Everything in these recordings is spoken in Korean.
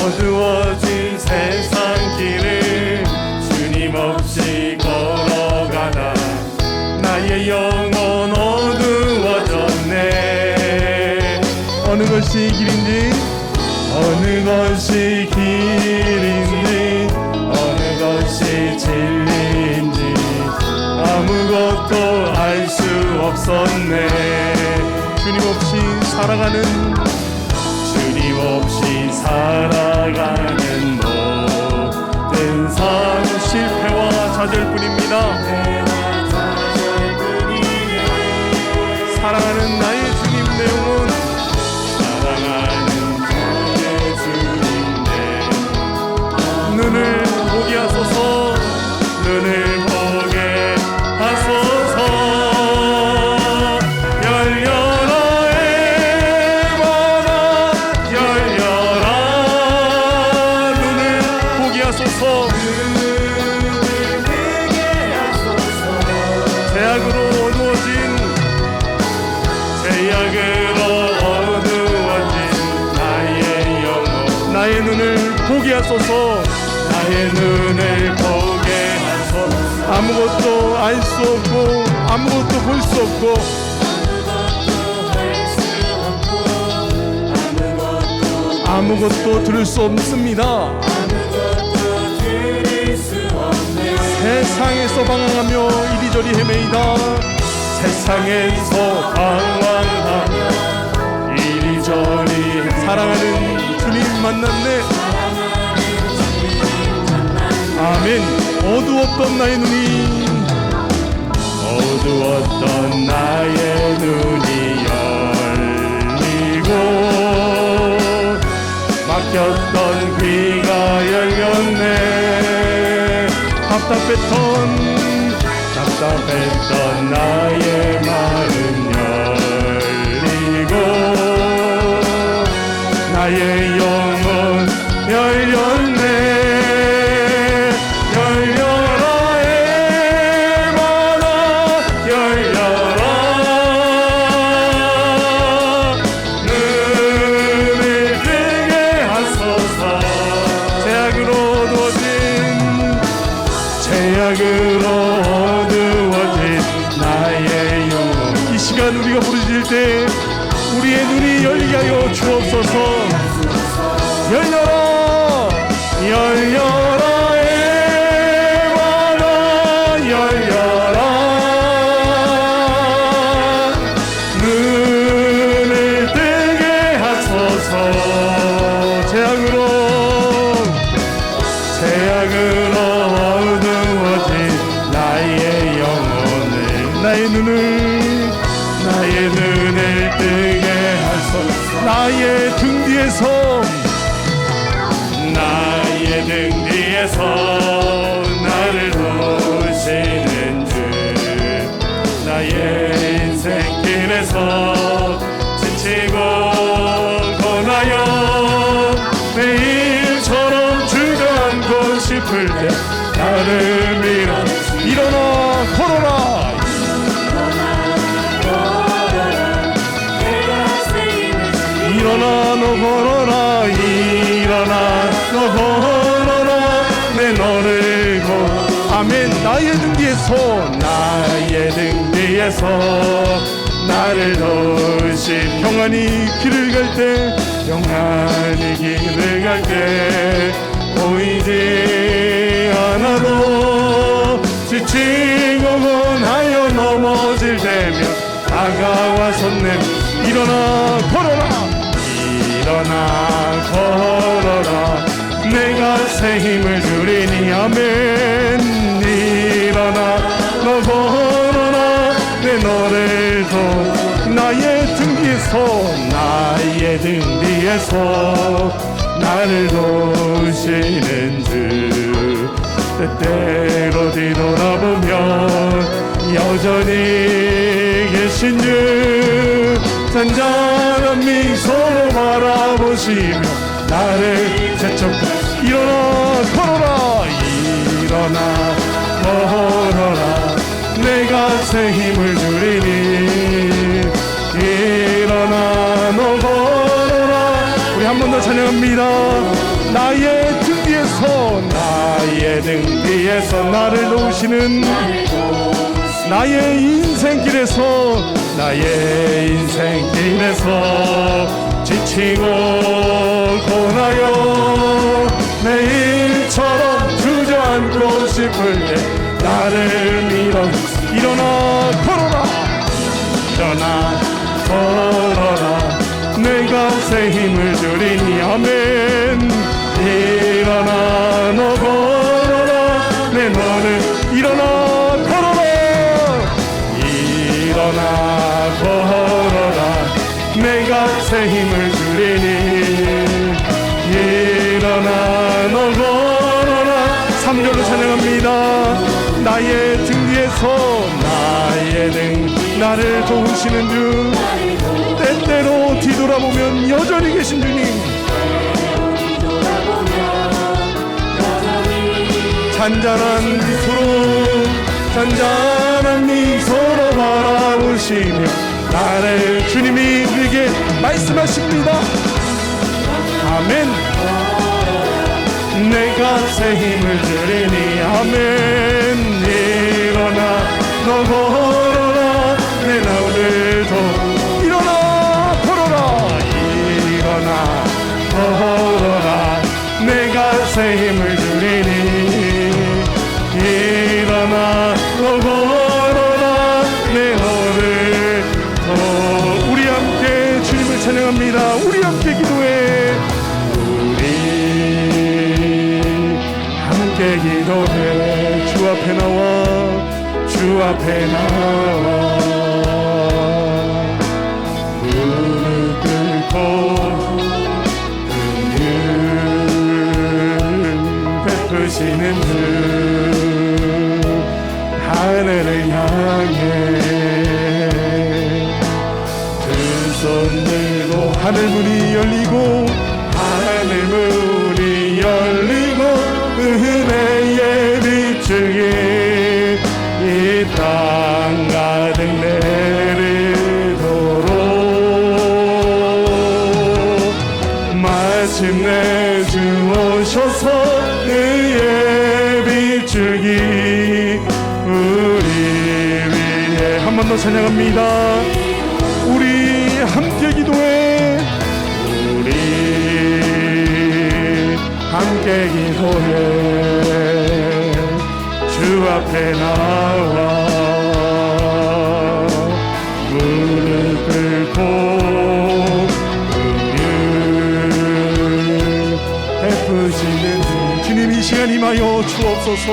어두워진 세상 길을 주님 없이 걸어가다 나의 영혼 어두워졌네. 어느 것이 길인지, 어느 것이 길인지, 어느 것이 진리인지 아무것도 알 수 없었네. 주님 없이 살아가는, 주님 없이 살아가는 모든 삶 실패와 좌절뿐입니다. 사랑하는 나의 주님 내 영혼, 사랑하는 나의 주님 내 눈을 보게 하소서, 눈을 보게 하소서. 열려라 에바다 열려라. 눈을 보게 하소서. 제약으로 어두워진, 제약으로 어두워진 나의 영혼, 나의 눈을 보게 하소서. 나의 눈을 보게 하소서. 아무것도 알 수 없고 아무것도 볼 수 없고 아무것도 들을 수 없습니다. 세상에서 방황하며 이리저리 헤매이다. 세상에서 방황하며 이리저리 사랑하는 주님 만났네. 아멘. 어두웠던 나의 눈이, 어두웠던 나의 눈이 열리고 막혔던 귀가 열렸네. 답답했던 나의 마음 열리고 나의 영혼 열렸네. 열려라 에바다 열려라. 눈을 뜨게 하소서. 제약으로 어두워진 나의 영혼, 이 시간 우리가 부르짖을 때 우리의 눈이 열리게 하여 주옵소서. 열려라 열려라 에바다 열려라. 눈을 뜨게 하소서. 제약으로 어두워진 나의 영혼을, 나의 눈을 뜨게 하소서. 나의 등 뒤에서 나를 도우시는 주, 나의 인생길에서 지치고 고나여 매일처럼 주가 안고 싶을 때 나를 일어나 걸어라. 일어나 너 걸어라. 일어나 너 걸어라. 내 너를 아멘. 나의 등 뒤에서 나를 도우신, 평안히 길을 갈 때 보이지 않아도 지치고 고나여 넘어질 때면 다가와서 내 일어나 걸어라. 내가 새 힘을 주리니 아멘. 일어나 너 걸어라. 내 너를 도 나의 등 뒤에서 나를 도우시는 주, 때때로 뒤돌아보면 여전히 계신 주, 잔잔한 미소로 바라보시며 나를 재촉하. 일어나 걸어라. 내가 새 힘을 주리니. 일어나 너 걸어라. 우리 한 번 더 찬양합니다. 나의 등 뒤에서 나의 등 뒤에서 나를 도우시는 나의 인생길에서 나의 인생길에서 지치고 고나여 매일처럼 주저앉고 싶을 때 나를 일어나 걸어라 일어나 걸어라 내가 새 힘을 주리니 아멘 일어나 너 걸어라 내 너를 일어나 걸어라 일어나 걸어라 내가 새 힘을 주리니 일어나 너 걸어라 3절로 찬양합니다 나의 등 뒤에서 나의 등 나를 도우시는 주 때때로 뒤돌아보면 여전히 계신 주님 잔잔한 미소로 바라보시며 나를 주님이 우리에게 말씀하십니다 아멘 내가 새 힘을 주리니 아멘 일어나 너 걸어라 내 나오늘도 일어나 걸어라 일어나 걸어라 내가 새 힘을 주리니 일어나 너 걸어라 내 너를 우리 함께 주님을 찬양합니다 우리 함께 기도해 함께 기도해 주 앞에 나와 무릎 꿇고 은혜 베푸시는 주 하늘을 향해 두 손 들고 하늘 문이 열리고 하늘 문이 열리고 은혜의 빛이 이 땅 가득 내리도록 마침내 주 오셔서 의의 빛이 우리 위에 한 번 더 찬양합니다 우리 함께 기도해 우리 함께 기도해 주 앞에 나와 무릎 꿇고 은혜 베푸시는 주님 이 시간 임하여 주옵소서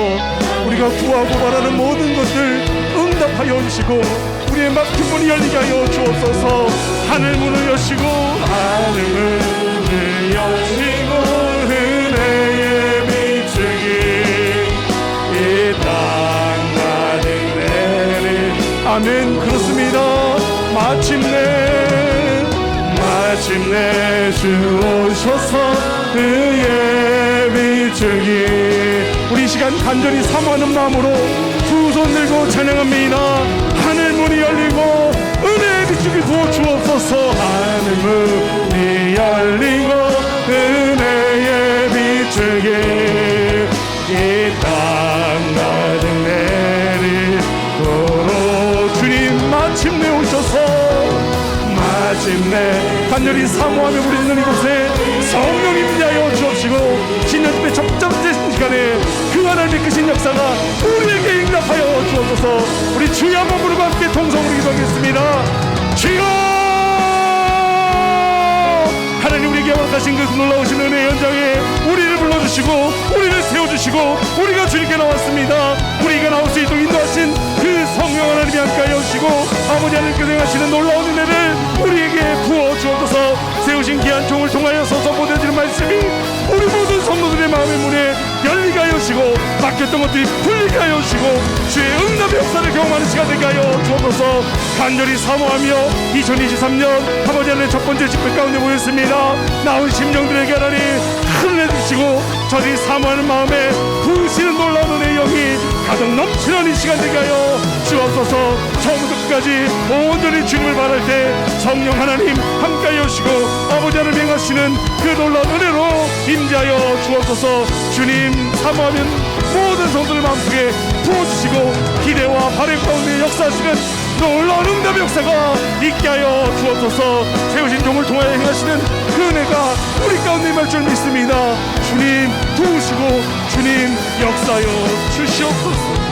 우리가 구하고 바라는 모든 것들 응답하여 주시고 우리의 막힌 문이 열리게 하여 주옵소서 하늘 문을 여시고 하늘 문을 여시고 은혜의 비추기 이 땅 가득 내리 아멘 그렇습니다 마침내 주 오셔서 그의 비추기 우리 시간 간절히 사모하는 마음으로 두 손 들고 찬양합니다 하늘 문이 열리고 은혜의 비추기 부어 주옵소서 하늘 문이 열리고 은혜의 비추기 이 땅 가득 내리도록 주님 마침내 오셔서 마침내 간절히 사모하며 부르짖는 이곳에 성령이 임재하여 주옵시고 신년집회 첫 번째 시간에 그 하나님의 크신 역사가 우리에게 응답하여 주옵소서 우리 주여 한번 부르고 함께 동성으로 기도하겠습니다 주여 하나님 우리에게 허락하신 그 놀라우신 은혜의 현장에 우리를 불러주시고 우리를 세워주시고 우리가 주님께 나왔습니다 우리가 나올 수 있도록 인도하신 그 성령 하나님이 함께하여 주시고 아버지 하나님께서 행하시는 놀라운 은혜를 우리에게 부어 주옵소서 세우신 귀한 종을 통하여서 보내드리는 말씀이 우리 모든 성도들의 마음의 문에 열리게 하여 주시고 막혔던 것들이 풀리게 하여 주시고 주의 응답의 역사를 경험하는 시간 되게 하여 주옵소서 간절히 사모하며 2023년 아버지 하나님의 첫 번째 집회 가운데 모였습니다 나온 심령들에게 하나님 큰 은혜 주시고 저리 사모하는 마음에 부으시는 놀라운 은혜의 영이 가득 넘치는 이 시간 되게 하여 주옵소서 처음부터 끝까지 온전히 주님을 바랄 때 성령 하나님 함께 하여 주시고 아버지 하나님 행하시는 그 놀라운 은혜로 임재하여 주옵소서. 주님 사모하면 모든 성도들 마음속에 부어주시고 기대와 바람 가운데 역사하시는 놀라운 응답 역사가 있게 하여 주옵소서. 세우신 종을 통하여 행하시는 그 은혜가 우리 가운데 임할 줄 믿습니다. 주님 도우시고 주님 역사하여 주시옵소서.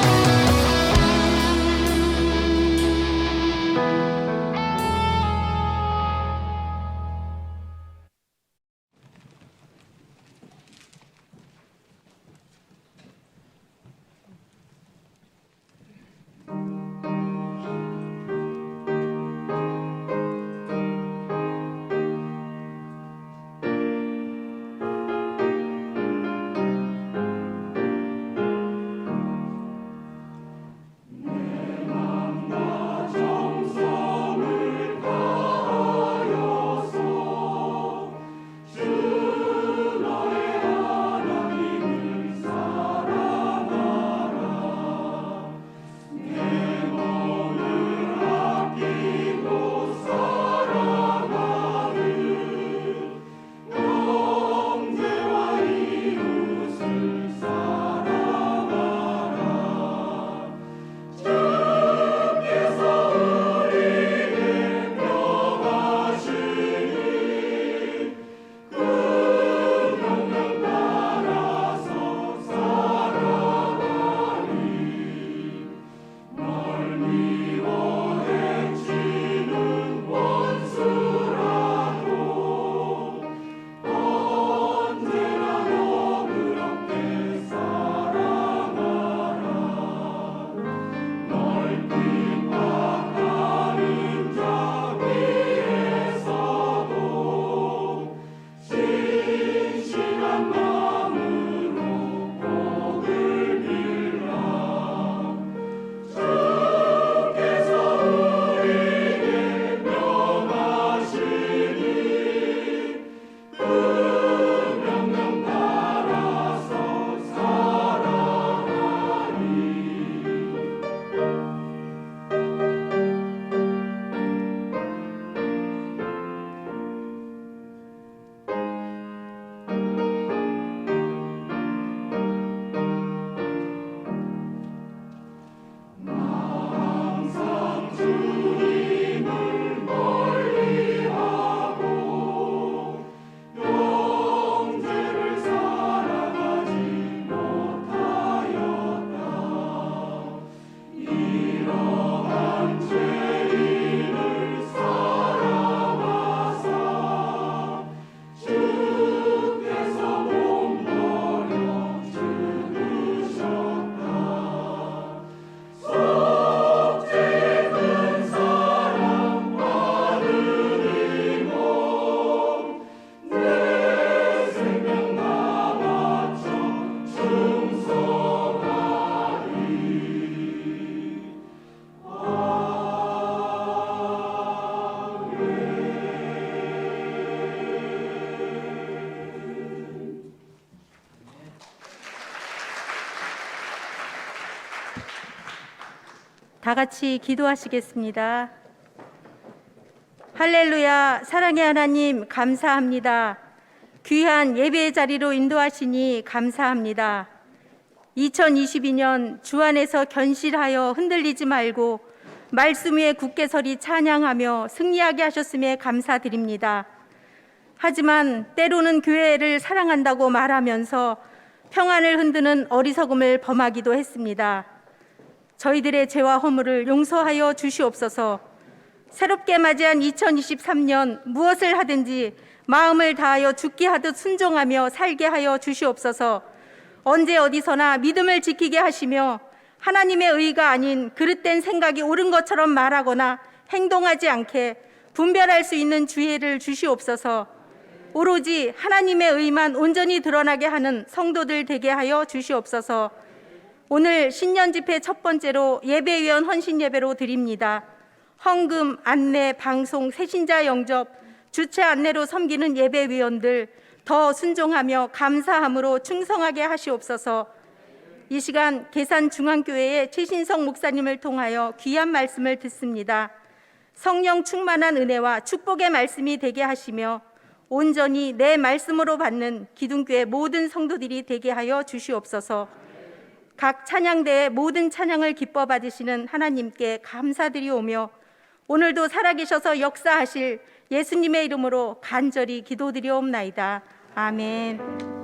다 같이 기도하시겠습니다. 할렐루야. 사랑의 하나님 감사합니다. 귀한 예배의 자리로 인도하시니 감사합니다. 2022년 주 안에서 견실하여 흔들리지 말고 말씀 위에 굳게 서리 찬양하며 승리하게 하셨음에 감사드립니다. 하지만 때로는 교회를 사랑한다고 말하면서 평안을 흔드는 어리석음을 범하기도 했습니다. 저희들의 죄와 허물을 용서하여 주시옵소서. 새롭게 맞이한 2023년 무엇을 하든지 마음을 다하여 죽게 하듯 순종하며 살게 하여 주시옵소서. 언제 어디서나 믿음을 지키게 하시며 하나님의 의가 아닌 그릇된 생각이 옳은 것처럼 말하거나 행동하지 않게 분별할 수 있는 지혜를 주시옵소서. 오로지 하나님의 의만 온전히 드러나게 하는 성도들 되게 하여 주시옵소서. 오늘 신년 집회 첫 번째로 예배위원 헌신 예배로 드립니다. 헌금, 안내, 방송, 새신자 영접, 주최 안내로 섬기는 예배위원들 더 순종하며 감사함으로 충성하게 하시옵소서. 이 시간 계산중앙교회의 최신성 목사님을 통하여 귀한 말씀을 듣습니다. 성령 충만한 은혜와 축복의 말씀이 되게 하시며 온전히 내 말씀으로 받는 기둥교회 모든 성도들이 되게 하여 주시옵소서. 각 찬양대의 모든 찬양을 기뻐 받으시는 하나님께 감사드리오며 오늘도 살아계셔서 역사하실 예수님의 이름으로 간절히 기도드리옵나이다. 아멘.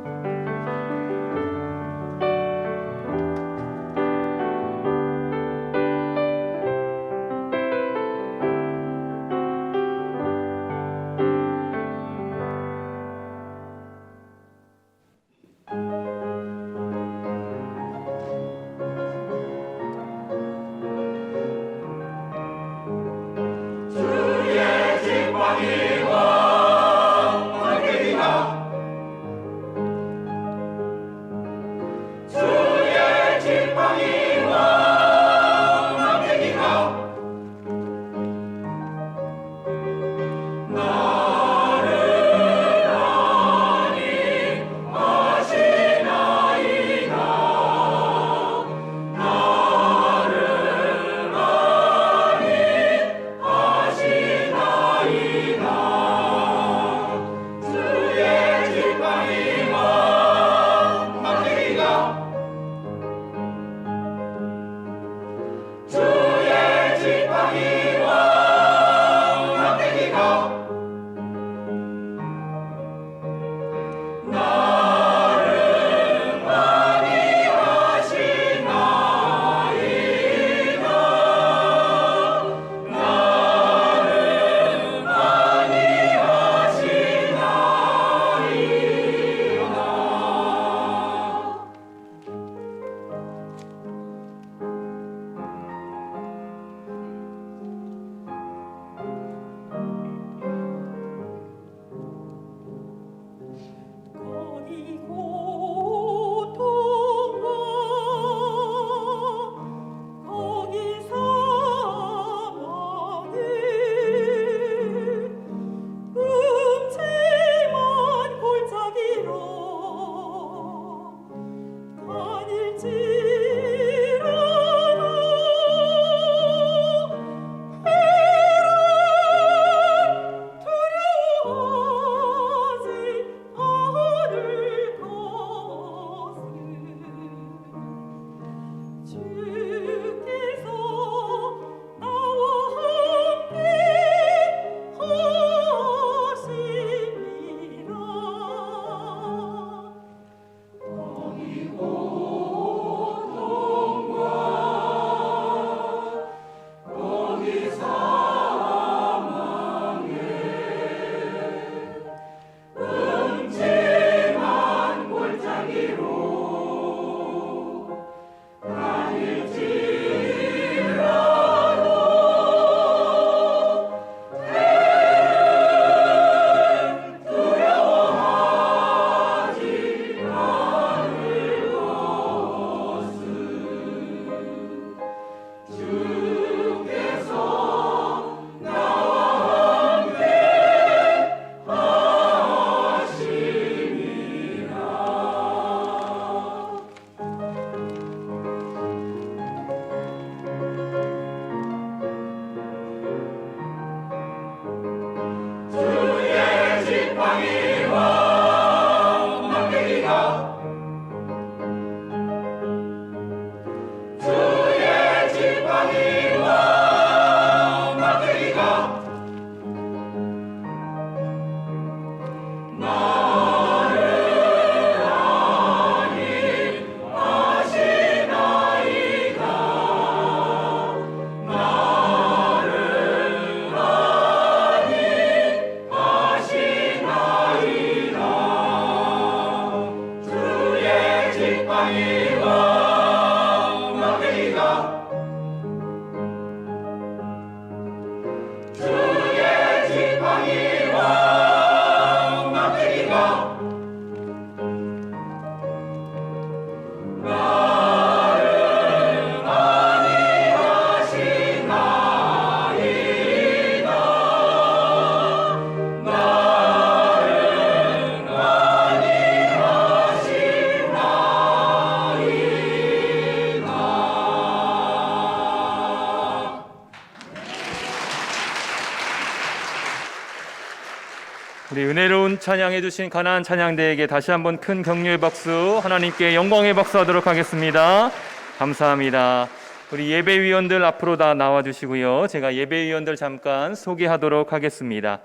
우리 은혜로운 찬양해 주신 가나안 찬양대에게 다시 한번 큰 격려의 박수, 하나님께 영광의 박수 하도록 하겠습니다. 감사합니다. 우리 예배위원들 앞으로 다 나와 주시고요. 제가 예배위원들 잠깐 소개하도록 하겠습니다.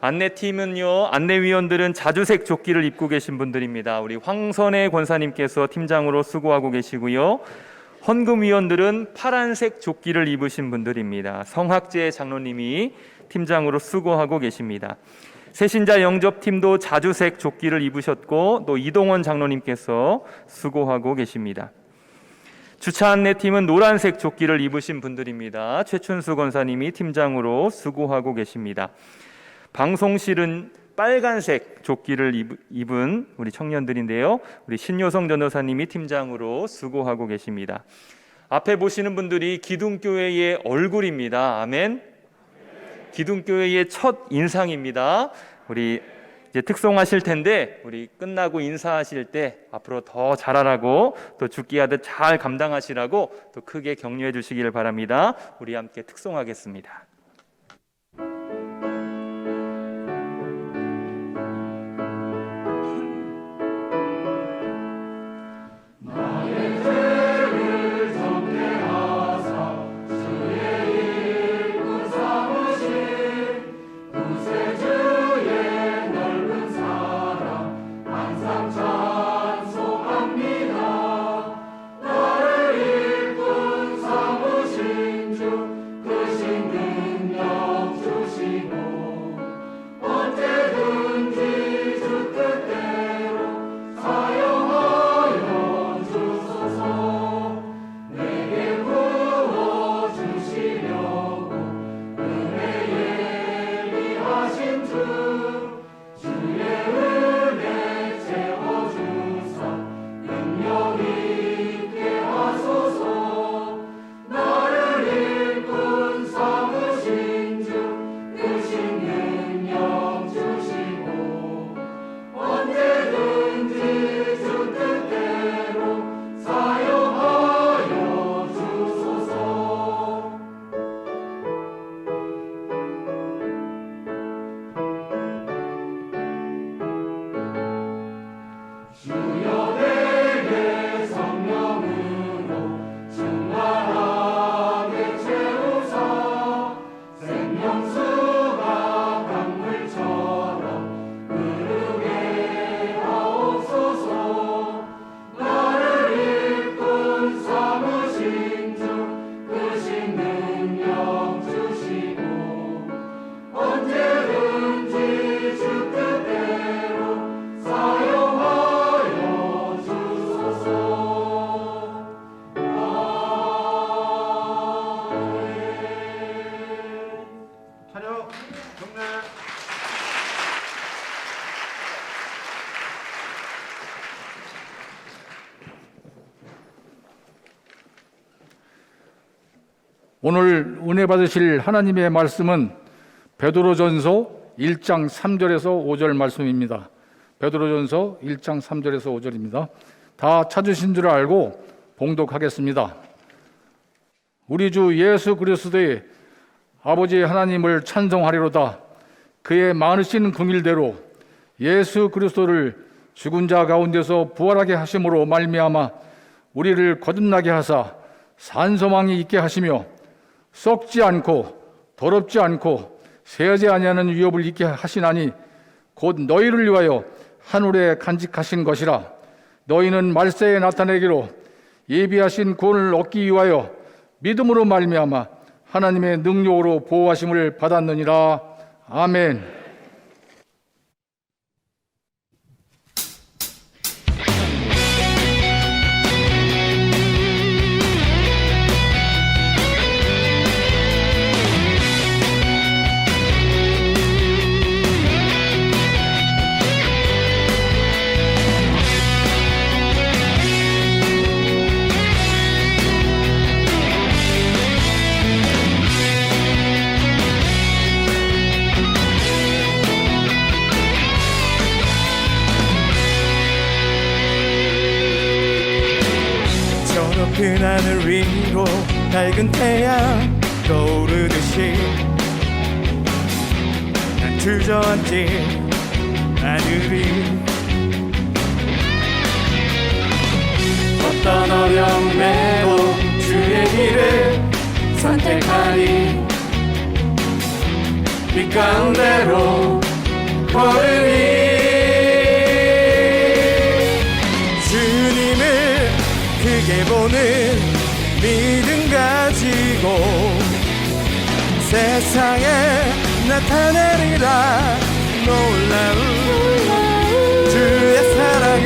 안내팀은요, 안내위원들은 자주색 조끼를 입고 계신 분들입니다. 우리 황선혜 권사님께서 팀장으로 수고하고 계시고요. 헌금위원들은 파란색 조끼를 입으신 분들입니다. 성학재 장로님이 팀장으로 수고하고 계십니다. 새신자 영접팀도 자주색 조끼를 입으셨고, 또 이동원 장로님께서 수고하고 계십니다. 주차 안내팀은 노란색 조끼를 입으신 분들입니다. 최춘수 권사님이 팀장으로 수고하고 계십니다. 방송실은 빨간색 조끼를 입은 우리 청년들인데요. 우리 신효성 전도사님이 팀장으로 수고하고 계십니다. 앞에 보시는 분들이 기둥교회의 얼굴입니다. 아멘. 기둥교회의 첫 인상입니다. 우리 이제 특송하실 텐데, 우리 끝나고 인사하실 때 앞으로 더 잘하라고, 또 죽기하듯 잘 감당하시라고 또 크게 격려해 주시기를 바랍니다. 우리 함께 특송하겠습니다. 오늘 은혜 받으실 하나님의 말씀은 베드로전서 1장 3절에서 5절 말씀입니다. 베드로전서 1장 3절에서 5절입니다. 다 찾으신 줄 알고 봉독하겠습니다. 우리 주 예수 그리스도의 아버지 하나님을 찬송하리로다. 그의 많으신 긍휼대로 예수 그리스도를 죽은 자 가운데서 부활하게 하심으로 말미암아 우리를 거듭나게 하사 산소망이 있게 하시며 썩지 않고 더럽지 않고 새하지 아니하는 위업을 있게 하시나니 곧 너희를 위하여 하늘에 간직하신 것이라. 너희는 말세에 나타내기로 예비하신 구원을 얻기 위하여 믿음으로 말미암아 하나님의 능력으로 보호하심을 받았느니라. 아멘. 그 하늘 위로 밝은 태양 떠오르듯이 주저앉지 않으리. 어떤 어려움에도 주의 길을 선택하리. 빛 가운데로 걸으리. 주님을 크게 보는 믿음 가지고 세상에 나타내리라. 놀라운 주의 사랑을.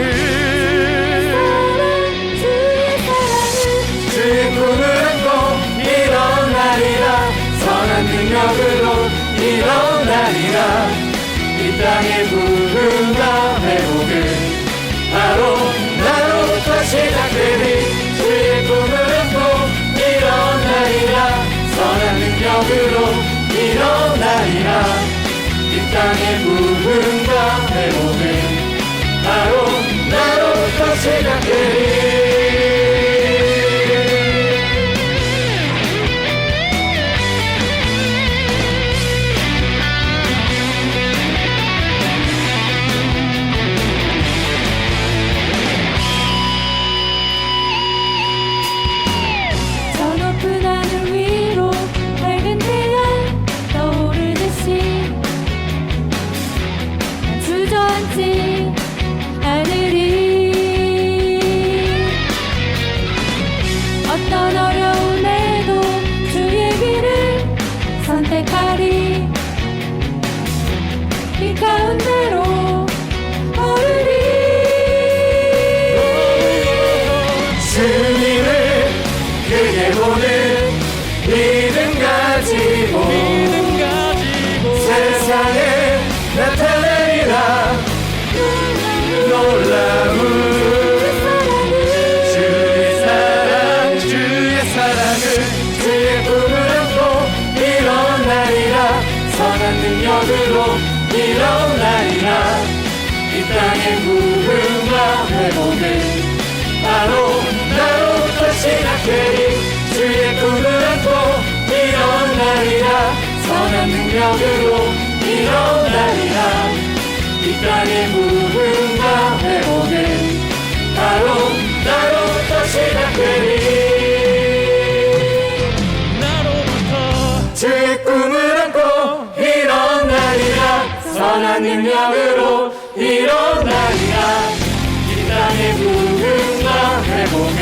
주의 꿈을 안고 일어나리라. 선한 능력으로 일어나리라. 이 땅의 부흥과 회복은 바로 나로부터 시작되리. 주의 꿈을 안고 일어나리라. 선한 능력으로 일어나리라. 이 땅의 부흥과 회복은 바로 나로부터 시작되리. 어떤 어려움에도 주의 길을 선택하리. 빛 가운데로 걸으리. 주님을 크게 보는 믿음 가지고 세상에 나타내리라. 놀라운 주의 꿈을 안고 일어나리라. 선한 능력으로 일어나리라. 이 땅의 부흥과 회복은 바로 나로부터 시작되리. 주의 꿈을 안고 일어나리라. 선한 능력으로 일어나리라. 이 땅의 부흥과 회복은 바로 나로부터 시작되리. 주의 꿈을 안고 일어나리라. 선한 능력으로 일어나리라. 이 땅의 부흥과 회복은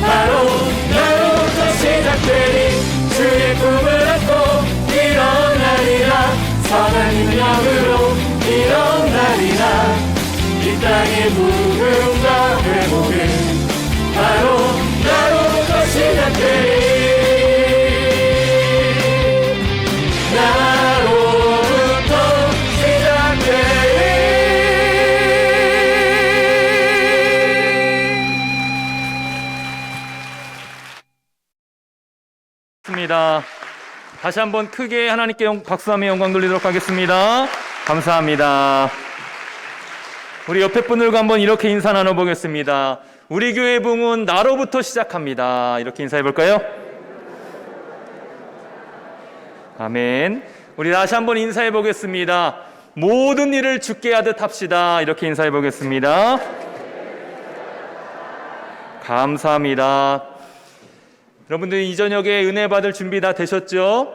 바로 나로부터 시작되리. 주의 꿈을 안고 일어나리라. 선한 능력으로 일어나리라. 이 땅의 부흥과 회복은 바로 나로부터 시작되리. 나로부터 시작되리. 좋습니다. 다시 한번 크게 하나님께 박수하며 영광 돌리도록 하겠습니다. 감사합니다. 우리 옆에 분들과 한번 이렇게 인사 나눠보겠습니다. 우리 교회 부흥은 나로부터 시작합니다. 이렇게 인사해 볼까요? 아멘. 우리 다시 한번 인사해 보겠습니다. 모든 일을 주께 하듯 합시다. 이렇게 인사해 보겠습니다. 감사합니다. 여러분들 이 저녁에 은혜 받을 준비 다 되셨죠?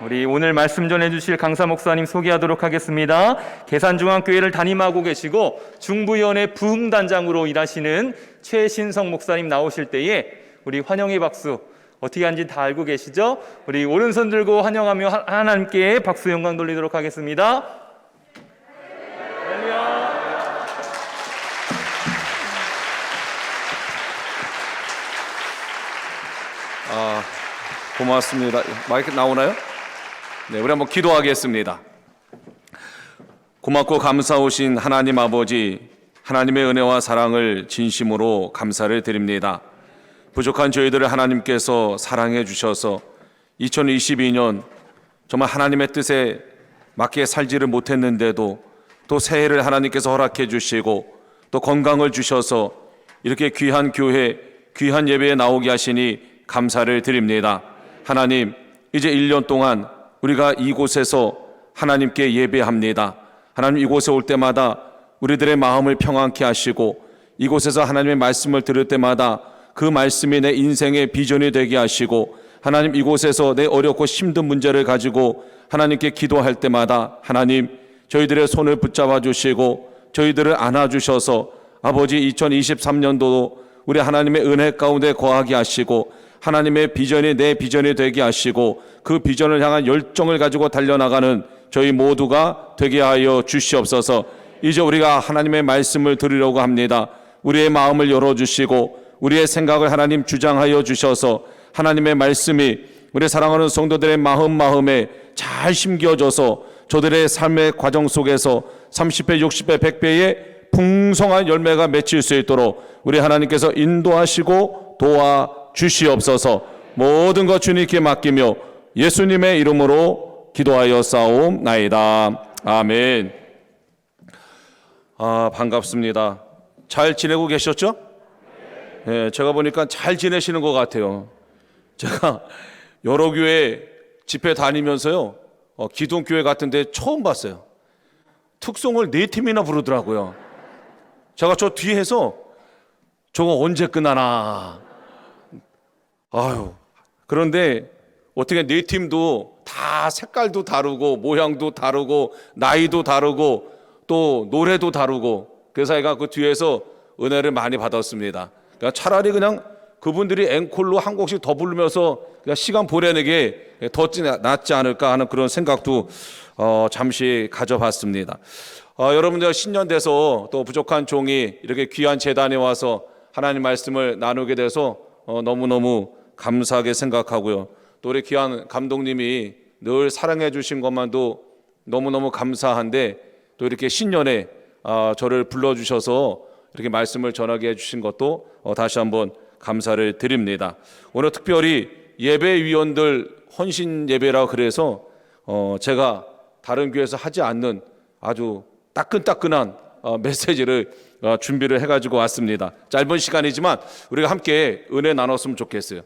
우리 오늘 말씀 전해주실 강사 목사님 소개하도록 하겠습니다. 계산중앙교회를 담임하고 계시고 중부위원회 부흥단장으로 일하시는 최신성 목사님 나오실 때에 우리 환영의 박수 어떻게 하는지 다 알고 계시죠? 우리 오른손 들고 환영하며 하나님께 박수 영광 돌리도록 하겠습니다. 고맙습니다. 마이크 나오나요? 네, 우리 한번 기도하겠습니다. 고맙고 감사오신 하나님 아버지, 하나님의 은혜와 사랑을 진심으로 감사를 드립니다. 부족한 저희들을 하나님께서 사랑해 주셔서 2022년 정말 하나님의 뜻에 맞게 살지를 못했는데도 또 새해를 하나님께서 허락해 주시고 또 건강을 주셔서 이렇게 귀한 교회, 귀한 예배에 나오게 하시니 감사를 드립니다. 하나님, 이제 1년 동안 우리가 이곳에서 하나님께 예배합니다. 하나님, 이곳에 올 때마다 우리들의 마음을 평안케 하시고 이곳에서 하나님의 말씀을 들을 때마다 그 말씀이 내 인생의 비전이 되게 하시고, 하나님, 이곳에서 내 어렵고 힘든 문제를 가지고 하나님께 기도할 때마다 하나님, 저희들의 손을 붙잡아 주시고 저희들을 안아주셔서 아버지 2023년도도 우리 하나님의 은혜 가운데 거하게 하시고 하나님의 비전이 내 비전이 되게 하시고 그 비전을 향한 열정을 가지고 달려나가는 저희 모두가 되게 하여 주시옵소서. 이제 우리가 하나님의 말씀을 들으려고 합니다. 우리의 마음을 열어주시고 우리의 생각을 하나님 주장하여 주셔서 하나님의 말씀이 우리 사랑하는 성도들의 마음에 잘 심겨져서 저들의 삶의 과정 속에서 30배, 60배, 100배의 풍성한 열매가 맺힐 수 있도록 우리 하나님께서 인도하시고 도와주시옵소서. 모든 것 주님께 맡기며 예수님의 이름으로 기도하여 싸움나이다. 아멘. 반갑습니다. 잘 지내고 계셨죠? 네, 제가 보니까 잘 지내시는 것 같아요. 제가 여러 교회 집회 다니면서요, 기둥교회 같은 데 처음 봤어요. 특송을 4팀이나 부르더라고요. 제가 저 뒤에서 저거 언제 끝나나. 그런데 어떻게 4팀도 다 색깔도 다르고 모양도 다르고 나이도 다르고 또 노래도 다르고, 그래서 제가 그 뒤에서 은혜를 많이 받았습니다. 그러니까 차라리 그냥 그분들이 앵콜로 한 곡씩 더 부르면서 그냥 시간 보내는 게 더 낫지 않을까 하는 그런 생각도 잠시 가져봤습니다. 여러분들 신년 돼서 또 부족한 종이 이렇게 귀한 제단에 와서 하나님 말씀을 나누게 돼서 너무너무 감사하게 생각하고요. 또 우리 귀한 감독님이 늘 사랑해 주신 것만도 너무너무 감사한데, 또 이렇게 신년에 저를 불러주셔서 이렇게 말씀을 전하게 해주신 것도 다시 한번 감사를 드립니다. 오늘 특별히 예배위원들 헌신 예배라 그래서 제가 다른 교회에서 하지 않는 아주 따끈따끈한 메시지를 준비를 해가지고 왔습니다. 짧은 시간이지만 우리가 함께 은혜 나눴으면 좋겠어요.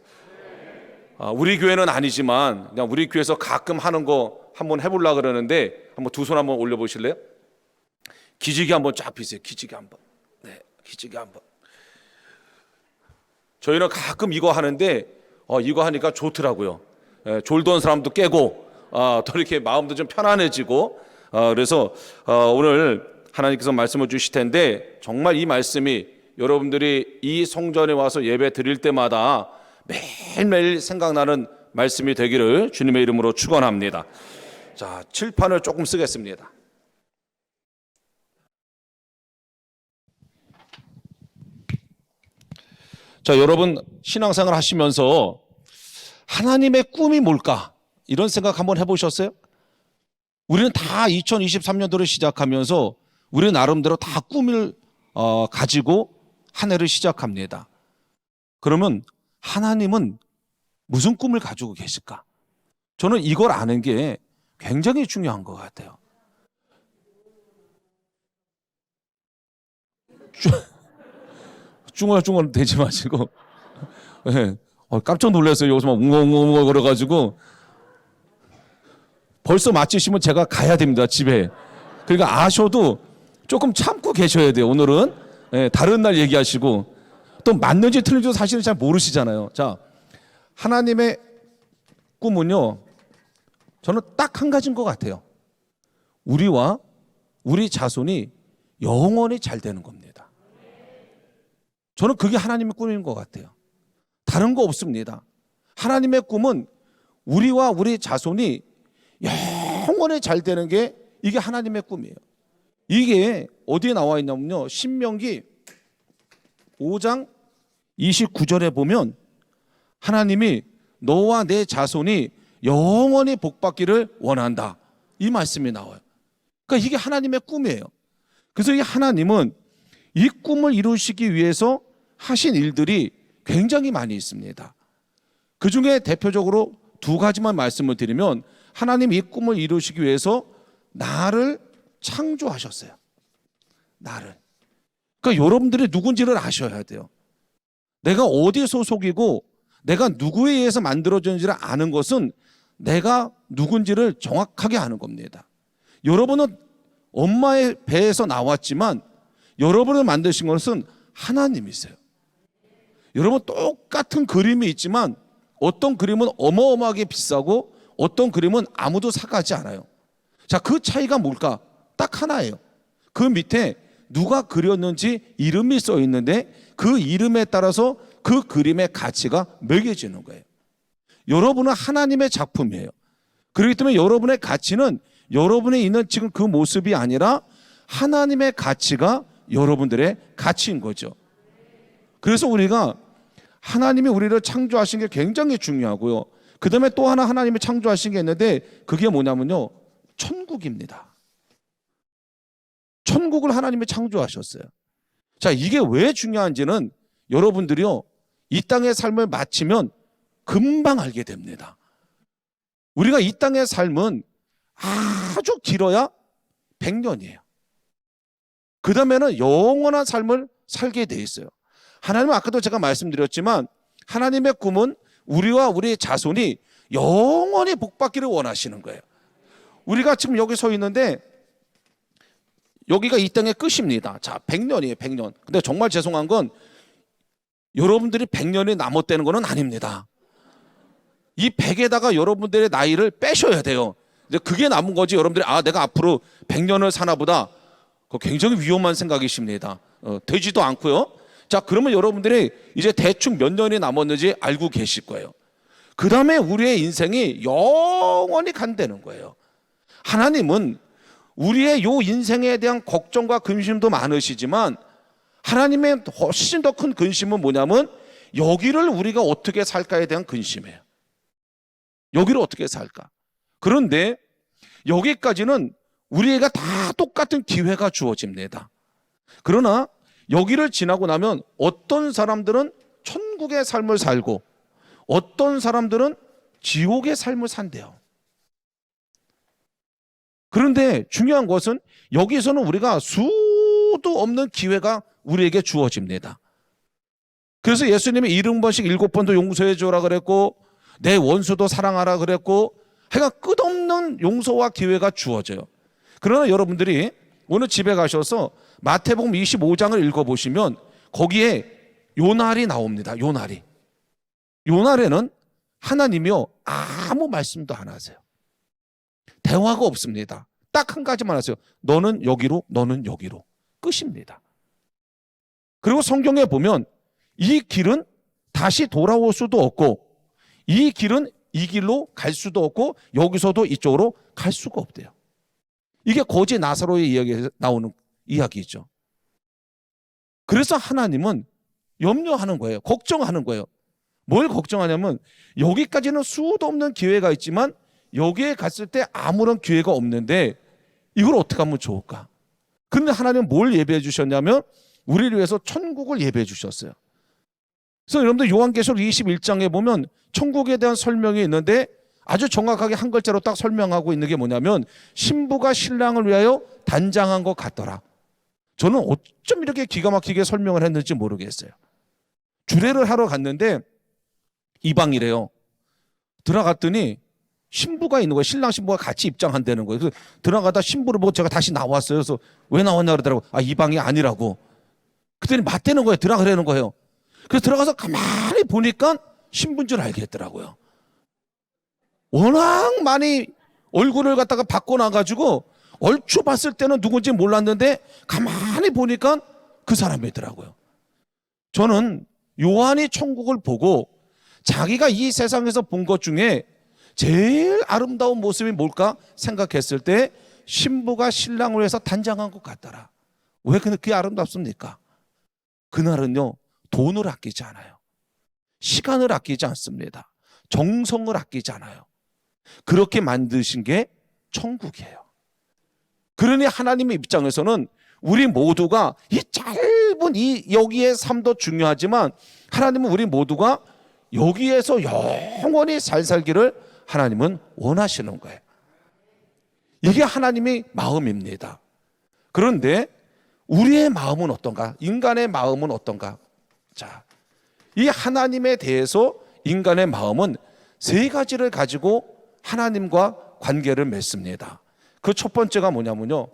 우리 교회는 아니지만 그냥 우리 교회에서 가끔 하는 거 한번 해보려고 그러는데, 한번 두 손 한번 올려보실래요? 기지개 한번 쫙 피세요. 기지개 한번. 네, 기지개 한번. 저희는 가끔 이거 하는데 이거 하니까 좋더라고요. 졸던 사람도 깨고 또 이렇게 마음도 좀 편안해지고, 그래서 오늘 하나님께서 말씀을 주실 텐데, 정말 이 말씀이 여러분들이 이 성전에 와서 예배 드릴 때마다 매일매일 생각나는 말씀이 되기를 주님의 이름으로 축원합니다. 자, 칠판을 조금 쓰겠습니다. 자, 여러분 신앙생활 하시면서 하나님의 꿈이 뭘까? 이런 생각 한번 해보셨어요? 우리는 다 2023년도를 시작하면서 우리 나름대로 다 꿈을 가지고 한 해를 시작합니다. 그러면 하나님은 무슨 꿈을 가지고 계실까? 저는 이걸 아는 게 굉장히 중요한 것 같아요. 쭝얼쭝얼 되지 마시고. 네. 깜짝 놀랐어요. 여기서 막 웅얼웅얼 거려가지고. 벌써 마치시면 제가 가야 됩니다, 집에. 그러니까 아셔도 조금 참고 계셔야 돼요, 오늘은. 네, 다른 날 얘기하시고. 또 맞는지 틀린지도 사실은 잘 모르시잖아요. 자, 하나님의 꿈은요, 저는 딱 한 가지인 것 같아요. 우리와 우리 자손이 영원히 잘 되는 겁니다. 저는 그게 하나님의 꿈인 것 같아요. 다른 거 없습니다. 하나님의 꿈은 우리와 우리 자손이 영원히 잘 되는 게 이게 하나님의 꿈이에요. 이게 어디에 나와 있냐면요, 신명기 5장 29절에 보면 하나님이 너와 내 자손이 영원히 복받기를 원한다, 이 말씀이 나와요. 그러니까 이게 하나님의 꿈이에요. 그래서 이 하나님은 이 꿈을 이루시기 위해서 하신 일들이 굉장히 많이 있습니다. 그 중에 대표적으로 두 가지만 말씀을 드리면, 하나님 이 꿈을 이루시기 위해서 나를 창조하셨어요. 나를. 그러니까 여러분들이 누군지를 아셔야 돼요. 내가 어디 소속이고 내가 누구에 의해서 만들어졌는지를 아는 것은 내가 누군지를 정확하게 아는 겁니다. 여러분은 엄마의 배에서 나왔지만 여러분을 만드신 것은 하나님이세요. 여러분 똑같은 그림이 있지만 어떤 그림은 어마어마하게 비싸고 어떤 그림은 아무도 사가지 않아요. 자, 그 차이가 뭘까? 딱 하나예요. 그 밑에 누가 그렸는지 이름이 써 있는데 그 이름에 따라서 그 그림의 가치가 매겨지는 거예요. 여러분은 하나님의 작품이에요. 그렇기 때문에 여러분의 가치는 여러분이 있는 지금 그 모습이 아니라 하나님의 가치가 여러분들의 가치인 거죠. 그래서 우리가 하나님이 우리를 창조하신 게 굉장히 중요하고요. 그 다음에 또 하나 하나님이 창조하신 게 있는데 그게 뭐냐면요, 천국입니다. 천국을 하나님이 창조하셨어요. 자, 이게 왜 중요한지는 여러분들이요, 이 땅의 삶을 마치면 금방 알게 됩니다. 우리가 이 땅의 삶은 아주 길어야 100년이에요. 그 다음에는 영원한 삶을 살게 돼 있어요. 하나님은 아까도 제가 말씀드렸지만 하나님의 꿈은 우리와 우리 자손이 영원히 복받기를 원하시는 거예요. 우리가 지금 여기 서 있는데 여기가 이 땅의 끝입니다. 자, 100년이에요, 100년. 근데 정말 죄송한 건 여러분들이 100년이 남았다는 건 아닙니다. 이 100에다가 여러분들의 나이를 빼셔야 돼요. 이제 그게 남은 거지. 여러분들이 내가 앞으로 100년을 사나 보다. 그거 굉장히 위험한 생각이십니다. 되지도 않고요. 자, 그러면 여러분들이 이제 대충 몇 년이 남았는지 알고 계실 거예요. 그 다음에 우리의 인생이 영원히 간다는 거예요. 하나님은 우리의 요 인생에 대한 걱정과 근심도 많으시지만 하나님의 훨씬 더 큰 근심은 뭐냐면 여기를 우리가 어떻게 살까에 대한 근심이에요. 여기를 어떻게 살까? 그런데 여기까지는 우리가 다 똑같은 기회가 주어집니다. 그러나 여기를 지나고 나면 어떤 사람들은 천국의 삶을 살고 어떤 사람들은 지옥의 삶을 산대요. 그런데 중요한 것은 여기서는 우리가 수도 없는 기회가 우리에게 주어집니다. 그래서 예수님이 70번씩 7번도 용서해 주라 그랬고 내 원수도 사랑하라 그랬고 하여간 끝없는 용서와 기회가 주어져요. 그러나 여러분들이 오늘 집에 가셔서 마태복음 25장을 읽어보시면 거기에 요날이 나옵니다. 요날에는 하나님이요 아무 말씀도 안 하세요. 대화가 없습니다. 딱 한 가지만 하세요. 너는 여기로, 너는 여기로. 끝입니다. 그리고 성경에 보면 이 길은 다시 돌아올 수도 없고 이 길은 이 길로 갈 수도 없고 여기서도 이쪽으로 갈 수가 없대요. 이게 거지 나사로의 이야기에서 나오는 이야기죠. 그래서 하나님은 염려하는 거예요. 걱정하는 거예요. 뭘 걱정하냐면 여기까지는 수도 없는 기회가 있지만 여기에 갔을 때 아무런 기회가 없는데 이걸 어떻게 하면 좋을까? 그런데 하나님은 뭘 예배해 주셨냐면 우리를 위해서 천국을 예배해 주셨어요. 그래서 여러분들 요한계시록 21장에 보면 천국에 대한 설명이 있는데 아주 정확하게 한 글자로 딱 설명하고 있는 게 뭐냐면 신부가 신랑을 위하여 단장한 것 같더라. 저는 어쩜 이렇게 기가 막히게 설명을 했는지 모르겠어요. 주례를 하러 갔는데 이방이래요. 들어갔더니 신부가 있는 거예요. 신랑 신부가 같이 입장한다는 거예요. 그래서 들어가다 신부를 보고 제가 다시 나왔어요. 그래서 왜 나왔냐 그러더라고. 이방이 아니라고. 그랬더니 맞대는 거예요. 들어가라는 거예요. 그래서 들어가서 가만히 보니까 신부인 줄 알겠더라고요. 워낙 많이 얼굴을 갖다가 바꿔놔가지고 얼추 봤을 때는 누군지 몰랐는데 가만히 보니까 그 사람이더라고요. 저는 요한이 천국을 보고 자기가 이 세상에서 본 것 중에 제일 아름다운 모습이 뭘까 생각했을 때 신부가 신랑을 위해서 단장한 것 같더라. 왜 그게 아름답습니까? 그날은요 돈을 아끼지 않아요. 시간을 아끼지 않습니다. 정성을 아끼지 않아요. 그렇게 만드신 게 천국이에요. 그러니 하나님의 입장에서는 우리 모두가 이 짧은 여기의 삶도 중요하지만 하나님은 우리 모두가 여기에서 영원히 잘 살기를 하나님은 원하시는 거예요. 이게 하나님의 마음입니다. 그런데 우리의 마음은 어떤가? 인간의 마음은 어떤가? 자, 이 하나님에 대해서 인간의 마음은 세 가지를 가지고 하나님과 관계를 맺습니다. 그 첫 번째가 뭐냐면요,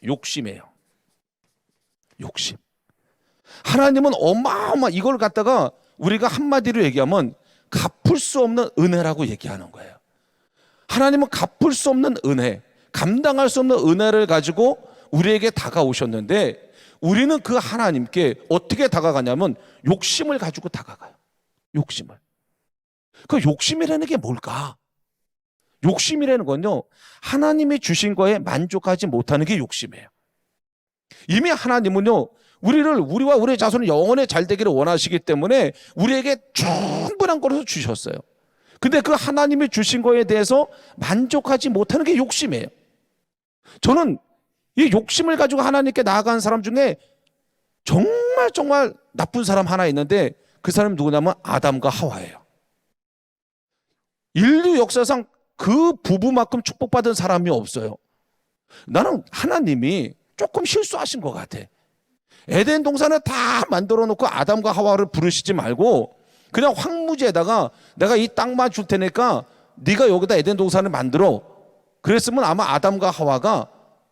욕심이에요. 욕심. 하나님은 이걸 갖다가 우리가 한마디로 얘기하면 갚을 수 없는 은혜라고 얘기하는 거예요. 하나님은 갚을 수 없는 은혜, 감당할 수 없는 은혜를 가지고 우리에게 다가오셨는데, 우리는 그 하나님께 어떻게 다가가냐면 욕심을 가지고 다가가요. 욕심을. 그 욕심이라는 게 뭘까? 욕심이라는 건요, 하나님이 주신 거에 만족하지 못하는 게 욕심이에요. 이미 하나님은요, 우리와 우리 자손을 영원히 잘 되기를 원하시기 때문에 우리에게 충분한 것을 주셨어요. 근데 그 하나님이 주신 거에 대해서 만족하지 못하는 게 욕심이에요. 저는 이 욕심을 가지고 하나님께 나아간 사람 중에 정말 나쁜 사람 하나 있는데, 그 사람이 누구냐면 아담과 하와예요. 인류 역사상 그 부부만큼 축복받은 사람이 없어요. 나는 하나님이 조금 실수하신 것 같아. 에덴 동산을 다 만들어 놓고 아담과 하와를 부르시지 말고 그냥 황무지에다가 내가 이 땅만 줄 테니까 네가 여기다 에덴 동산을 만들어. 그랬으면 아마 아담과 하와가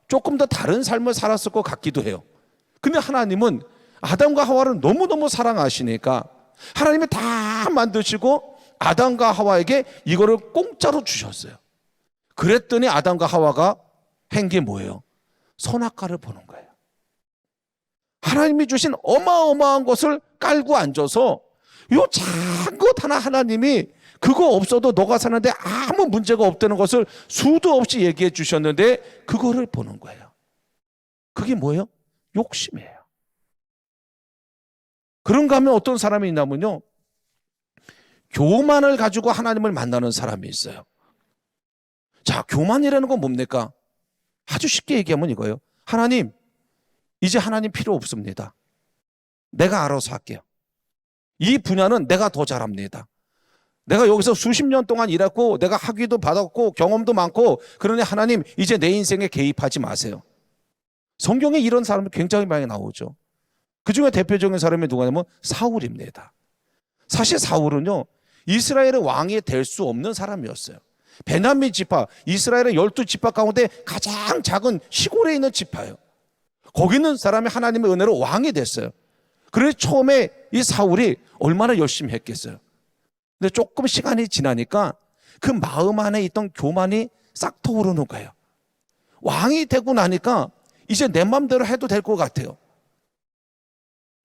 조금 더 다른 삶을 살았을 것 같기도 해요. 근데 하나님은 아담과 하와를 너무너무 사랑하시니까 하나님이 다 만드시고 아담과 하와에게 이거를 공짜로 주셨어요. 그랬더니 아담과 하와가 한 게 뭐예요? 선악과를 보는 거예요. 하나님이 주신 어마어마한 것을 깔고 앉아서 요 작은 것 하나 하나님이 그거 없어도 너가 사는데 아무 문제가 없다는 것을 수도 없이 얘기해 주셨는데 그거를 보는 거예요. 그게 뭐예요? 욕심이에요. 그런가 하면 어떤 사람이 있냐면요, 교만을 가지고 하나님을 만나는 사람이 있어요. 자, 교만이라는 건 뭡니까? 아주 쉽게 얘기하면 이거예요. 하나님, 이제 하나님 필요 없습니다. 내가 알아서 할게요. 이 분야는 내가 더 잘합니다. 내가 여기서 수십 년 동안 일했고 내가 학위도 받았고 경험도 많고, 그러니 하나님 이제 내 인생에 개입하지 마세요. 성경에 이런 사람이 굉장히 많이 나오죠. 그중에 대표적인 사람이 누구냐면 사울입니다. 사실 사울은요, 이스라엘의 왕이 될 수 없는 사람이었어요. 베냐민 지파, 이스라엘의 12지파 가운데 가장 작은 시골에 있는 지파예요. 거기 있는 사람이 하나님의 은혜로 왕이 됐어요. 그래서 처음에 이 사울이 얼마나 열심히 했겠어요. 근데 조금 시간이 지나니까 그 마음 안에 있던 교만이 싹 터오르는 거예요. 왕이 되고 나니까 이제 내 마음대로 해도 될 것 같아요.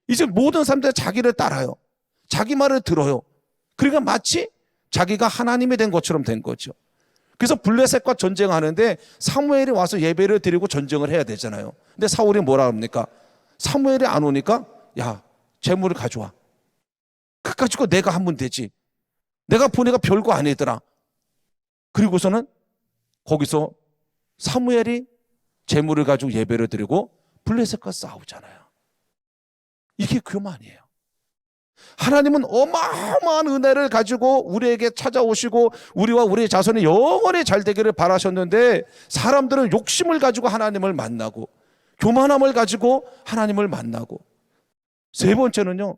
이제 모든 사람들이 자기를 따라요. 자기 말을 들어요. 그러니까 마치 자기가 하나님이 된 것처럼 된 거죠. 그래서 블레셋과 전쟁하는데 사무엘이 와서 예배를 드리고 전쟁을 해야 되잖아요. 근데 사울이 뭐라 합니까? 사무엘이 안 오니까 야, 재물을 가져와. 그 가지고 내가 하면 되지. 내가 보니까 별거 아니더라. 그리고서는 거기서 사무엘이 재물을 가지고 예배를 드리고 블레셋과 싸우잖아요. 이게 교만이에요. 하나님은 어마어마한 은혜를 가지고 우리에게 찾아오시고 우리와 우리 자손이 영원히 잘 되기를 바라셨는데, 사람들은 욕심을 가지고 하나님을 만나고 교만함을 가지고 하나님을 만나고, 세 번째는요,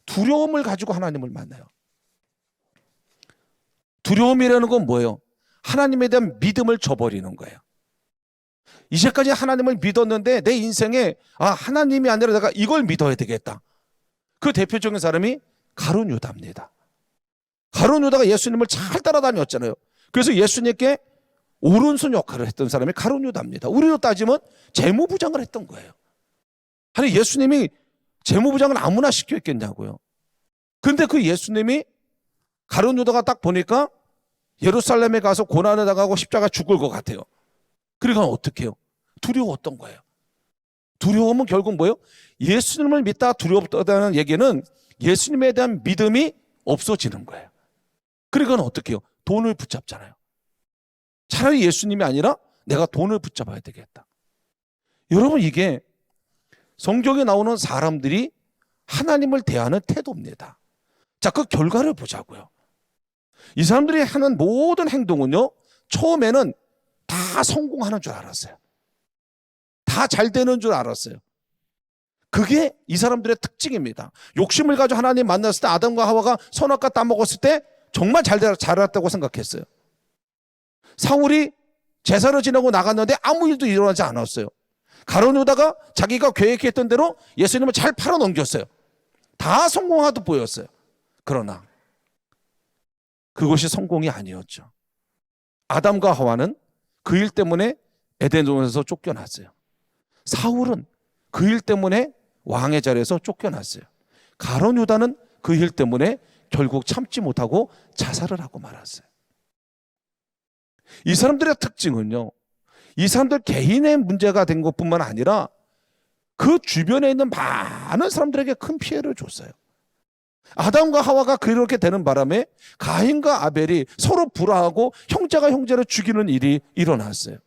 두려움을 가지고 하나님을 만나요. 두려움이라는 건 뭐예요? 하나님에 대한 믿음을 저버리는 거예요. 이제까지 하나님을 믿었는데 내 인생에 하나님이 아니라 내가 이걸 믿어야 되겠다. 그 대표적인 사람이 가룟 유다입니다. 가룟 유다가 예수님을 잘 따라다녔잖아요. 그래서 예수님께 오른손 역할을 했던 사람이 가룟 유다입니다. 우리로 따지면 재무부장을 했던 거예요. 아니, 예수님이 재무부장을 아무나 시켰겠냐고요. 그런데 그 예수님이 가룟 유다가 딱 보니까 예루살렘에 가서 고난을 당하고 십자가 죽을 것 같아요. 그러니까 어떻게 해요? 두려웠던 거예요. 두려움은 결국 뭐예요? 예수님을 믿다 두렵다는 얘기는 예수님에 대한 믿음이 없어지는 거예요. 그러니까 어떻게 해요? 돈을 붙잡잖아요. 차라리 예수님이 아니라 내가 돈을 붙잡아야 되겠다. 여러분, 이게 성경에 나오는 사람들이 하나님을 대하는 태도입니다. 자, 그 결과를 보자고요. 이 사람들이 하는 모든 행동은요, 처음에는 다 성공하는 줄 알았어요. 다 잘 되는 줄 알았어요. 그게 이 사람들의 특징입니다. 욕심을 가지고 하나님 만났을 때 아담과 하와가 선악과 따먹었을 때 정말 잘 알았다고 생각했어요. 사울이 제사를 지내고 나갔는데 아무 일도 일어나지 않았어요. 가룟 유다가 자기가 계획했던 대로 예수님을 잘 팔아 넘겼어요. 다 성공하듯 보였어요. 그러나 그것이 성공이 아니었죠. 아담과 하와는 그 일 때문에 에덴동산에서 쫓겨났어요. 사울은 그 일 때문에 왕의 자리에서 쫓겨났어요. 가룟 유다는 그 일 때문에 결국 참지 못하고 자살을 하고 말았어요. 이 사람들의 특징은요, 이 사람들 개인의 문제가 된 것뿐만 아니라 그 주변에 있는 많은 사람들에게 큰 피해를 줬어요. 아담과 하와가 그렇게 되는 바람에 가인과 아벨이 서로 불화하고 형제가 형제를 죽이는 일이 일어났어요.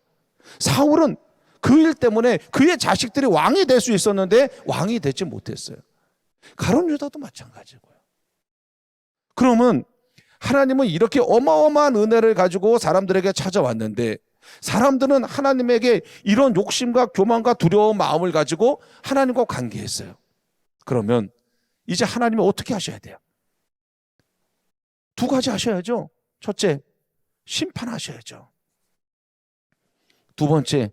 사울은 그 일 때문에 그의 자식들이 왕이 될 수 있었는데 왕이 되지 못했어요. 가룟 유다도 마찬가지고요. 그러면 하나님은 이렇게 어마어마한 은혜를 가지고 사람들에게 찾아왔는데 사람들은 하나님에게 이런 욕심과 교만과 두려운 마음을 가지고 하나님과 관계했어요. 그러면 이제 하나님은 어떻게 하셔야 돼요? 두 가지 하셔야죠. 첫째, 심판하셔야죠. 두 번째,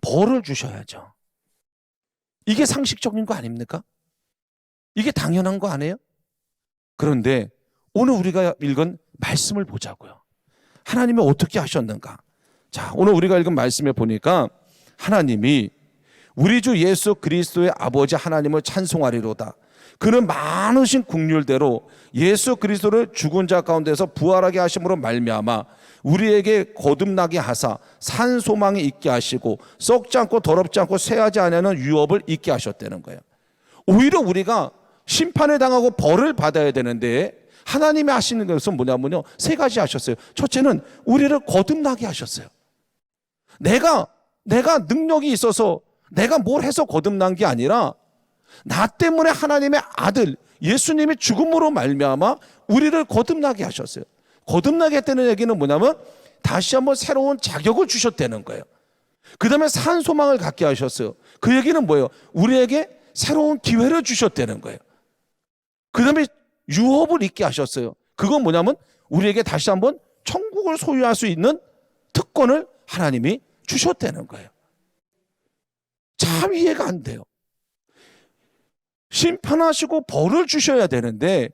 벌을 주셔야죠. 이게 상식적인 거 아닙니까? 이게 당연한 거 아니에요? 그런데 오늘 우리가 읽은 말씀을 보자고요. 하나님이 어떻게 하셨는가? 자, 오늘 우리가 읽은 말씀에 보니까 하나님이 우리 주 예수 그리스도의 아버지 하나님을 찬송하리로다. 그는 많으신 긍휼대로 예수 그리스도를 죽은 자 가운데서 부활하게 하심으로 말미암아 우리에게 거듭나게 하사 산 소망이 있게 하시고 썩지 않고 더럽지 않고 쇠하지 않는 유업을 있게 하셨다는 거예요. 오히려 우리가 심판을 당하고 벌을 받아야 되는데 하나님이 하시는 것은 뭐냐면요, 세 가지 하셨어요. 첫째는 우리를 거듭나게 하셨어요. 내가 능력이 있어서 내가 뭘 해서 거듭난 게 아니라 나 때문에 하나님의 아들 예수님의 죽음으로 말미암아 우리를 거듭나게 하셨어요. 거듭나게 했다는 얘기는 뭐냐면 다시 한번 새로운 자격을 주셨다는 거예요. 그 다음에 산 소망을 갖게 하셨어요. 그 얘기는 뭐예요? 우리에게 새로운 기회를 주셨다는 거예요. 그 다음에 유업을 있게 하셨어요. 그건 뭐냐면 우리에게 다시 한번 천국을 소유할 수 있는 특권을 하나님이 주셨다는 거예요. 참 이해가 안 돼요. 심판하시고 벌을 주셔야 되는데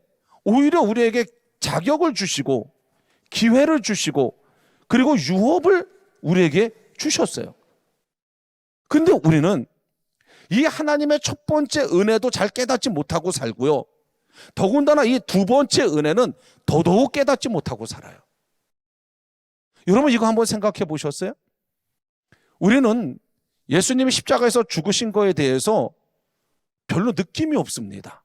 오히려 우리에게 자격을 주시고 기회를 주시고 그리고 유업을 우리에게 주셨어요. 근데 우리는 이 하나님의 첫 번째 은혜도 잘 깨닫지 못하고 살고요. 더군다나 이 두 번째 은혜는 더더욱 깨닫지 못하고 살아요. 여러분 이거 한번 생각해 보셨어요? 우리는 예수님이 십자가에서 죽으신 거에 대해서 별로 느낌이 없습니다.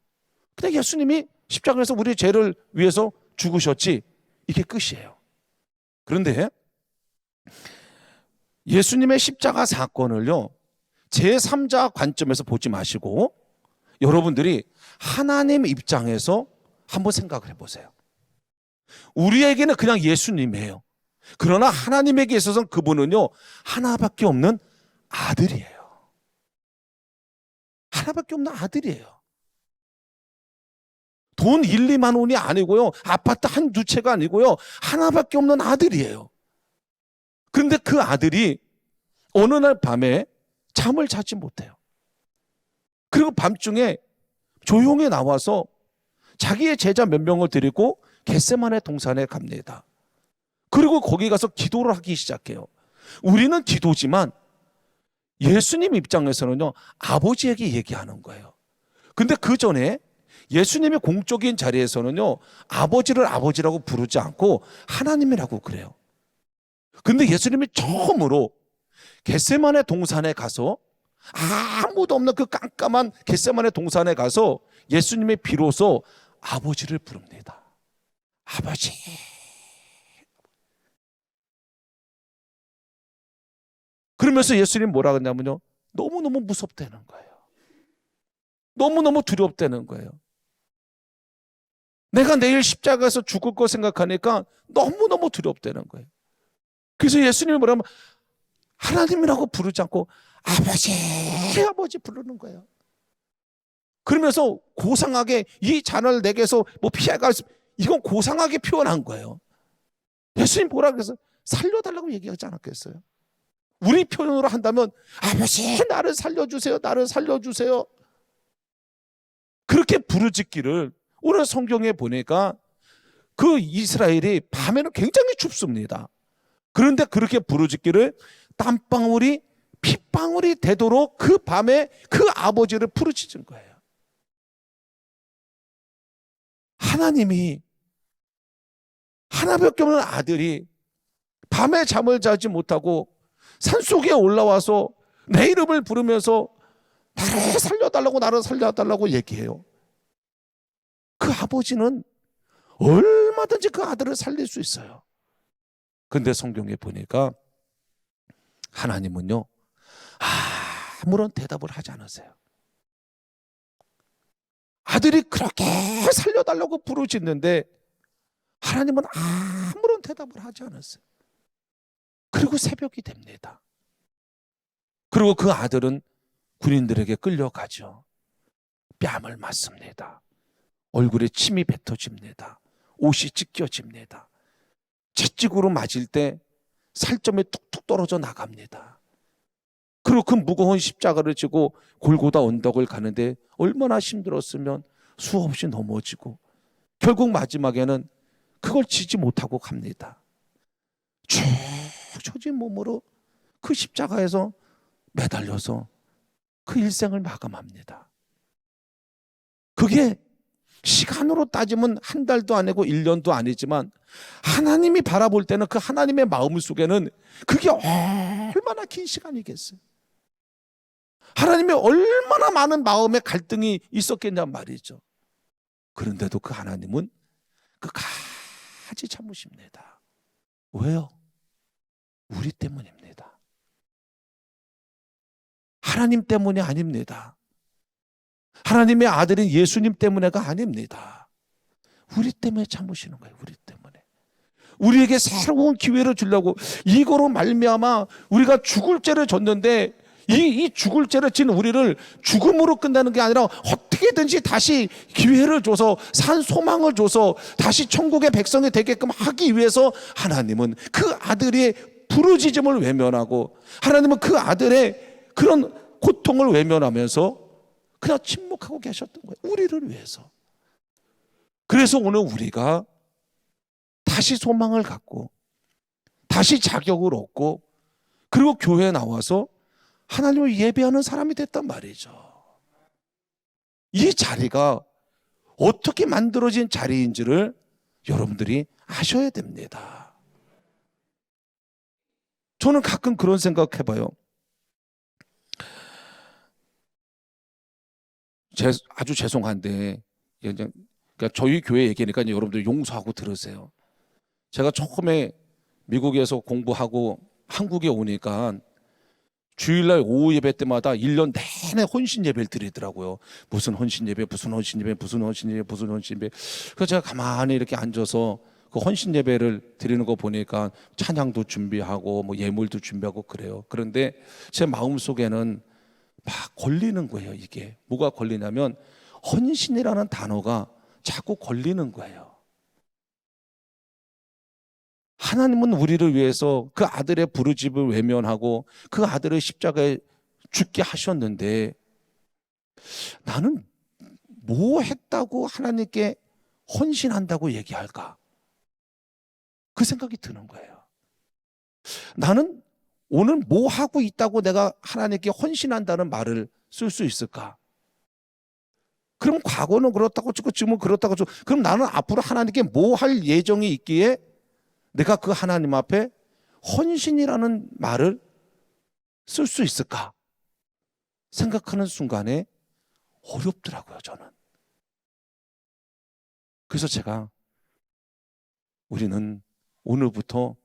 근데 예수님이 십자가에서 우리 죄를 위해서 죽으셨지, 이게 끝이에요. 그런데 예수님의 십자가 사건을요, 제3자 관점에서 보지 마시고 여러분들이 하나님 입장에서 한번 생각을 해보세요. 우리에게는 그냥 예수님이에요. 그러나 하나님에게 있어서는 그분은요, 하나밖에 없는 아들이에요. 하나밖에 없는 아들이에요. 돈 1, 2만 원이 아니고요, 아파트 한 두 채가 아니고요, 하나밖에 없는 아들이에요. 그런데 그 아들이 어느 날 밤에 잠을 자지 못해요. 그리고 밤중에 조용히 나와서 자기의 제자 몇 명을 데리고 겟세마네 동산에 갑니다. 그리고 거기 가서 기도를 하기 시작해요. 우리는 기도지만 예수님 입장에서는요, 아버지에게 얘기하는 거예요. 근데 그 전에 예수님의 공적인 자리에서는요, 아버지를 아버지라고 부르지 않고 하나님이라고 그래요. 근데 예수님이 처음으로 겟세마네 동산에 가서 아무도 없는 그 깜깜한 겟세마네 동산에 가서 예수님이 비로소 아버지를 부릅니다. 아버지. 그러면서 예수님 뭐라 그러냐면요, 너무너무 무섭다는 거예요. 너무너무 두렵다는 거예요. 내가 내일 십자가에서 죽을 거 생각하니까 너무너무 두렵다는 거예요. 그래서 예수님이 뭐라면 하나님이라고 부르지 않고 아버지, 아버지 부르는 거예요. 그러면서 고상하게 이 잔을 내게서 뭐 피해갈 수, 이건 고상하게 표현한 거예요. 예수님 뭐라 그래서 살려달라고 얘기하지 않았겠어요? 우리 표현으로 한다면 아버지 나를 살려주세요, 나를 살려주세요. 그렇게 부르짖기를 오늘 성경에 보니까 그 이스라엘이 밤에는 굉장히 춥습니다. 그런데 그렇게 부르짖기를 땀방울이 핏방울이 되도록 그 밤에 그 아버지를 부르짖은 거예요. 하나님이 하나밖에 없는 아들이 밤에 잠을 자지 못하고 산속에 올라와서 내 이름을 부르면서 나를 살려달라고 나를 살려달라고 얘기해요. 그 아버지는 얼마든지 그 아들을 살릴 수 있어요. 근데 성경에 보니까 하나님은요 아무런 대답을 하지 않으세요. 아들이 그렇게 살려달라고 부르짖는데 하나님은 아무런 대답을 하지 않았어요. 그리고 새벽이 됩니다. 그리고 그 아들은 군인들에게 끌려가죠. 뺨을 맞습니다. 얼굴에 침이 뱉어집니다. 옷이 찢겨집니다. 채찍으로 맞을 때 살점이 툭툭 떨어져 나갑니다. 그리고 그 무거운 십자가를 지고 골고다 언덕을 가는데 얼마나 힘들었으면 수없이 넘어지고 결국 마지막에는 그걸 지지 못하고 갑니다. 쭉 처진 몸으로 그 십자가에서 매달려서 그 일생을 마감합니다. 그게 시간으로 따지면 한 달도 아니고 1년도 아니지만 하나님이 바라볼 때는 그 하나님의 마음 속에는 그게 얼마나 긴 시간이겠어요. 하나님의 얼마나 많은 마음의 갈등이 있었겠냔 말이죠. 그런데도 그 하나님은 끝까지 참으십니다. 왜요? 우리 때문입니다. 하나님 때문이 아닙니다. 하나님의 아들인 예수님 때문에가 아닙니다. 우리 때문에 참으시는 거예요. 우리 때문에. 우리에게 새로운 기회를 주려고 이거로 말미암아 우리가 죽을 죄를 졌는데 이 죽을 죄를 진 우리를 죽음으로 끝나는 게 아니라 어떻게든지 다시 기회를 줘서 산 소망을 줘서 다시 천국의 백성이 되게끔 하기 위해서 하나님은 그 아들의 부르짖음을 외면하고 하나님은 그 아들의 그런 고통을 외면하면서 그냥 침묵하고 계셨던 거예요. 우리를 위해서. 그래서 오늘 우리가 다시 소망을 갖고 다시 자격을 얻고 그리고 교회에 나와서 하나님을 예배하는 사람이 됐단 말이죠. 이 자리가 어떻게 만들어진 자리인지를 여러분들이 아셔야 됩니다. 저는 가끔 그런 생각해봐요. 아주 죄송한데 그러니까 저희 교회 얘기니까 여러분들 용서하고 들으세요. 제가 처음에 미국에서 공부하고 한국에 오니까 주일날 오후 예배 때마다 1년 내내 혼신 예배를 드리더라고요. 무슨 혼신 예배, 무슨 혼신 예배, 무슨 혼신 예배, 무슨 혼신 예배. 그래서 제가 가만히 이렇게 앉아서 그 혼신 예배를 드리는 거 보니까 찬양도 준비하고 뭐 예물도 준비하고 그래요. 그런데 제 마음 속에는 막 걸리는 거예요. 이게 뭐가 걸리냐면 헌신이라는 단어가 자꾸 걸리는 거예요. 하나님은 우리를 위해서 그 아들의 부르짖음을 외면하고 그 아들을 십자가에 죽게 하셨는데 나는 뭐 했다고 하나님께 헌신한다고 얘기할까? 그 생각이 드는 거예요. 나는 오늘 뭐 하고 있다고 내가 하나님께 헌신한다는 말을 쓸 수 있을까? 그럼 과거는 그렇다고 치고 지금은 그렇다고 치고 그럼 나는 앞으로 하나님께 뭐 할 예정이 있기에 내가 그 하나님 앞에 헌신이라는 말을 쓸 수 있을까? 생각하는 순간에 어렵더라고요, 저는. 그래서 제가 우리는 오늘부터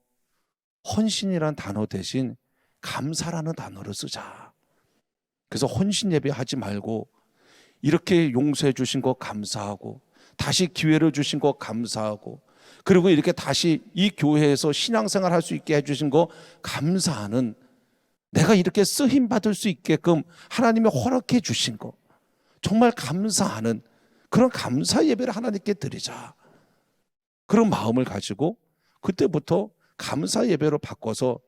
헌신이라는 단어 대신 감사라는 단어를 쓰자. 그래서 헌신 예배 하지 말고 이렇게 용서해 주신 거 감사하고 다시 기회를 주신 거 감사하고 그리고 이렇게 다시 이 교회에서 신앙생활 할 수 있게 해주신 거 감사하는 내가 이렇게 쓰임 받을 수 있게끔 하나님이 허락해 주신 거 정말 감사하는 그런 감사 예배를 하나님께 드리자. 그런 마음을 가지고 그때부터 감사 예배로 바꿔서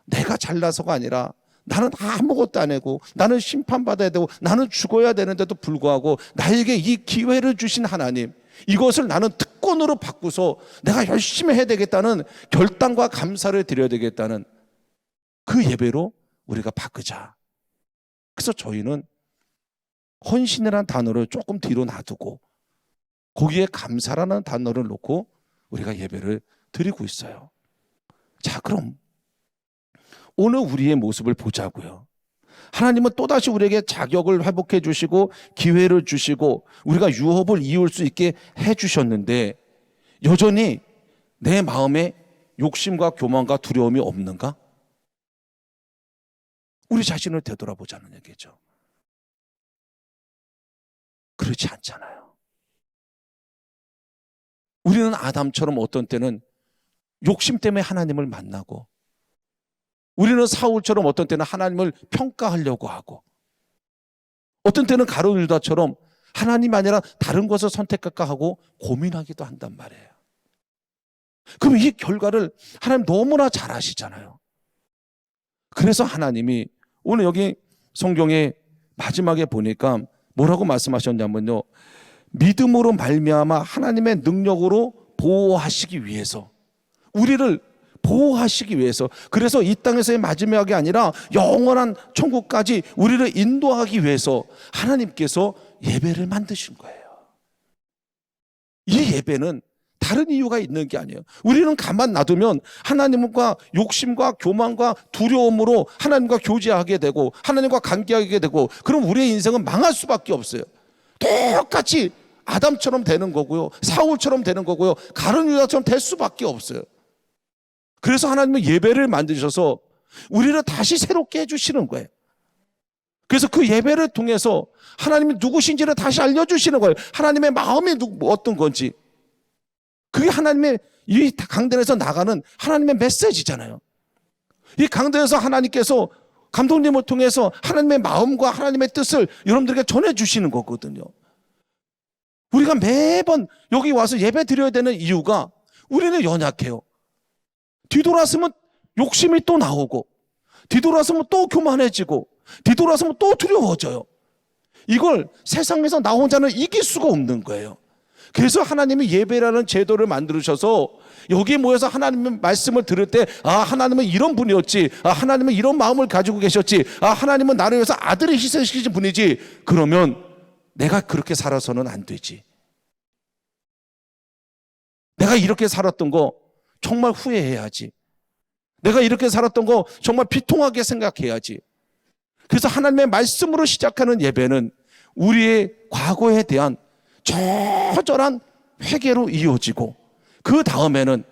내가 잘나서가 아니라 나는 아무것도 안 하고 나는 심판받아야 되고 나는 죽어야 되는데도 불구하고 나에게 이 기회를 주신 하나님, 이것을 나는 특권으로 바꾸서 내가 열심히 해야 되겠다는 결단과 감사를 드려야 되겠다는 그 예배로 우리가 바꾸자. 그래서 저희는 헌신이라는 단어를 조금 뒤로 놔두고 거기에 감사라는 단어를 놓고 우리가 예배를 드리고 있어요. 자, 그럼 오늘 우리의 모습을 보자고요. 하나님은 또다시 우리에게 자격을 회복해 주시고 기회를 주시고 우리가 유업을 이을 수 있게 해 주셨는데 여전히 내 마음에 욕심과 교만과 두려움이 없는가? 우리 자신을 되돌아보자는 얘기죠. 그렇지 않잖아요. 우리는 아담처럼 어떤 때는 욕심 때문에 하나님을 만나고, 우리는 사울처럼 어떤 때는 하나님을 평가하려고 하고, 어떤 때는 가룟 유다처럼 하나님이 아니라 다른 것을 선택할까 하고 고민하기도 한단 말이에요. 그럼 이 결과를 하나님 너무나 잘 아시잖아요. 그래서 하나님이 오늘 여기 성경의 마지막에 보니까 뭐라고 말씀하셨냐면요, 믿음으로 말미암아 하나님의 능력으로 보호하시기 위해서, 우리를 보호하시기 위해서, 그래서 이 땅에서의 마지막이 아니라 영원한 천국까지 우리를 인도하기 위해서 하나님께서 예배를 만드신 거예요. 이 예배는 다른 이유가 있는 게 아니에요. 우리는 가만 놔두면 하나님과 욕심과 교만과 두려움으로 하나님과 교제하게 되고 하나님과 관계하게 되고, 그럼 우리의 인생은 망할 수밖에 없어요. 똑같이 아담처럼 되는 거고요, 사울처럼 되는 거고요, 가룟 유다처럼 될 수밖에 없어요. 그래서 하나님은 예배를 만드셔서 우리를 다시 새롭게 해주시는 거예요. 그래서 그 예배를 통해서 하나님이 누구신지를 다시 알려주시는 거예요. 하나님의 마음이 어떤 건지. 그게 하나님의 이 강단에서 나가는 하나님의 메시지잖아요. 이 강단에서 하나님께서 감독님을 통해서 하나님의 마음과 하나님의 뜻을 여러분들에게 전해주시는 거거든요. 우리가 매번 여기 와서 예배 드려야 되는 이유가 우리는 연약해요. 뒤돌아서면 욕심이 또 나오고, 뒤돌아서면 또 교만해지고, 뒤돌아서면 또 두려워져요. 이걸 세상에서 나 혼자는 이길 수가 없는 거예요. 그래서 하나님이 예배라는 제도를 만들으셔서 여기에 모여서 하나님의 말씀을 들을 때, 아, 하나님은 이런 분이었지, 아, 하나님은 이런 마음을 가지고 계셨지, 아, 하나님은 나를 위해서 아들을 희생시키신 분이지, 그러면 내가 그렇게 살아서는 안 되지. 내가 이렇게 살았던 거 정말 후회해야지. 내가 이렇게 살았던 거 정말 비통하게 생각해야지. 그래서 하나님의 말씀으로 시작하는 예배는 우리의 과거에 대한 처절한 회개로 이어지고, 그 다음에는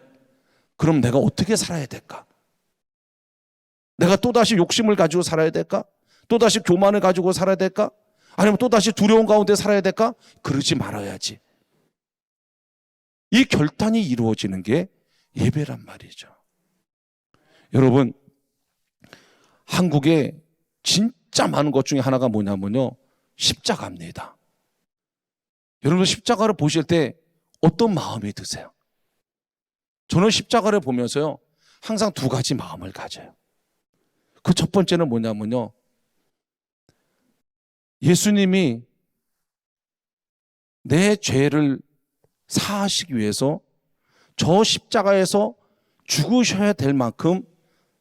그럼 내가 어떻게 살아야 될까? 내가 또다시 욕심을 가지고 살아야 될까? 또다시 교만을 가지고 살아야 될까? 아니면 또다시 두려움 가운데 살아야 될까? 그러지 말아야지. 이 결단이 이루어지는 게 예배란 말이죠. 여러분, 한국에 진짜 많은 것 중에 하나가 뭐냐면요, 십자가입니다. 여러분, 십자가를 보실 때 어떤 마음이 드세요? 저는 십자가를 보면서요, 항상 두 가지 마음을 가져요. 그 첫 번째는 뭐냐면요, 예수님이 내 죄를 사하시기 위해서 저 십자가에서 죽으셔야 될 만큼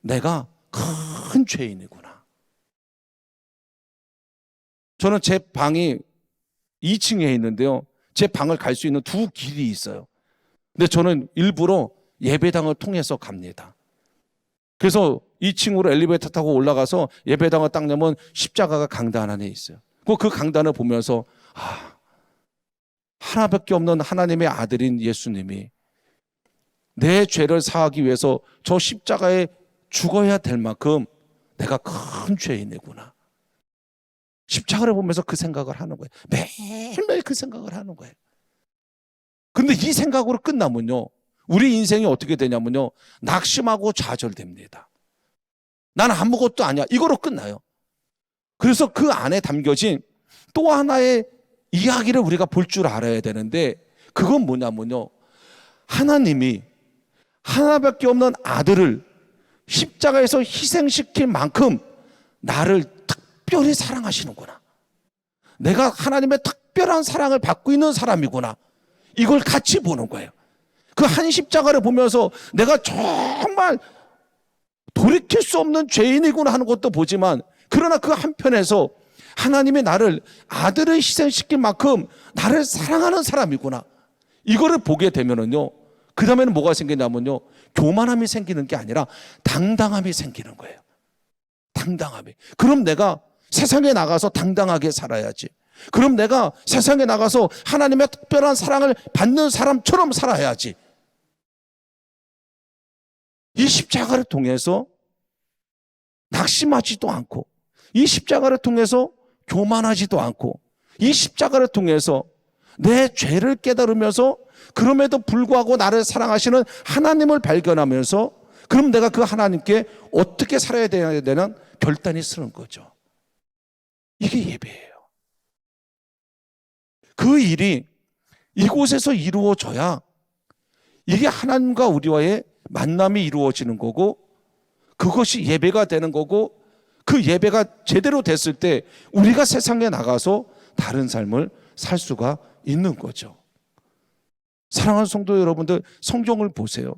내가 큰 죄인이구나. 저는 제 방이 2층에 있는데요, 제 방을 갈 수 있는 두 길이 있어요. 근데 저는 일부러 예배당을 통해서 갑니다. 그래서 2층으로 엘리베이터 타고 올라가서 예배당을 딱 내면 십자가가 강단 안에 있어요. 그 강단을 보면서, 아, 하나밖에 없는 하나님의 아들인 예수님이 내 죄를 사하기 위해서 저 십자가에 죽어야 될 만큼 내가 큰 죄인이구나. 십자가를 보면서 그 생각을 하는 거예요. 매일매일 그 생각을 하는 거예요. 근데 이 생각으로 끝나면요, 우리 인생이 어떻게 되냐면요, 낙심하고 좌절됩니다. 난 아무것도 아니야, 이거로 끝나요. 그래서 그 안에 담겨진 또 하나의 이야기를 우리가 볼 줄 알아야 되는데, 그건 뭐냐면요, 하나님이 하나밖에 없는 아들을 십자가에서 희생시킬 만큼 나를 특별히 사랑하시는구나. 내가 하나님의 특별한 사랑을 받고 있는 사람이구나. 이걸 같이 보는 거예요. 그 한 십자가를 보면서 내가 정말 돌이킬 수 없는 죄인이구나 하는 것도 보지만, 그러나 그 한편에서 하나님이 나를 아들을 희생시킬 만큼 나를 사랑하는 사람이구나. 이거를 보게 되면은요, 그 다음에는 뭐가 생기냐면요, 교만함이 생기는 게 아니라 당당함이 생기는 거예요. 당당함이. 그럼 내가 세상에 나가서 당당하게 살아야지. 그럼 내가 세상에 나가서 하나님의 특별한 사랑을 받는 사람처럼 살아야지. 이 십자가를 통해서 낙심하지도 않고, 이 십자가를 통해서 교만하지도 않고, 이 십자가를 통해서 내 죄를 깨달으면서 그럼에도 불구하고 나를 사랑하시는 하나님을 발견하면서, 그럼 내가 그 하나님께 어떻게 살아야 되는 결단이 서는 거죠. 이게 예배예요. 그 일이 이곳에서 이루어져야 이게 하나님과 우리와의 만남이 이루어지는 거고, 그것이 예배가 되는 거고, 그 예배가 제대로 됐을 때 우리가 세상에 나가서 다른 삶을 살 수가 있는 거죠. 사랑하는 성도 여러분들, 성경을 보세요.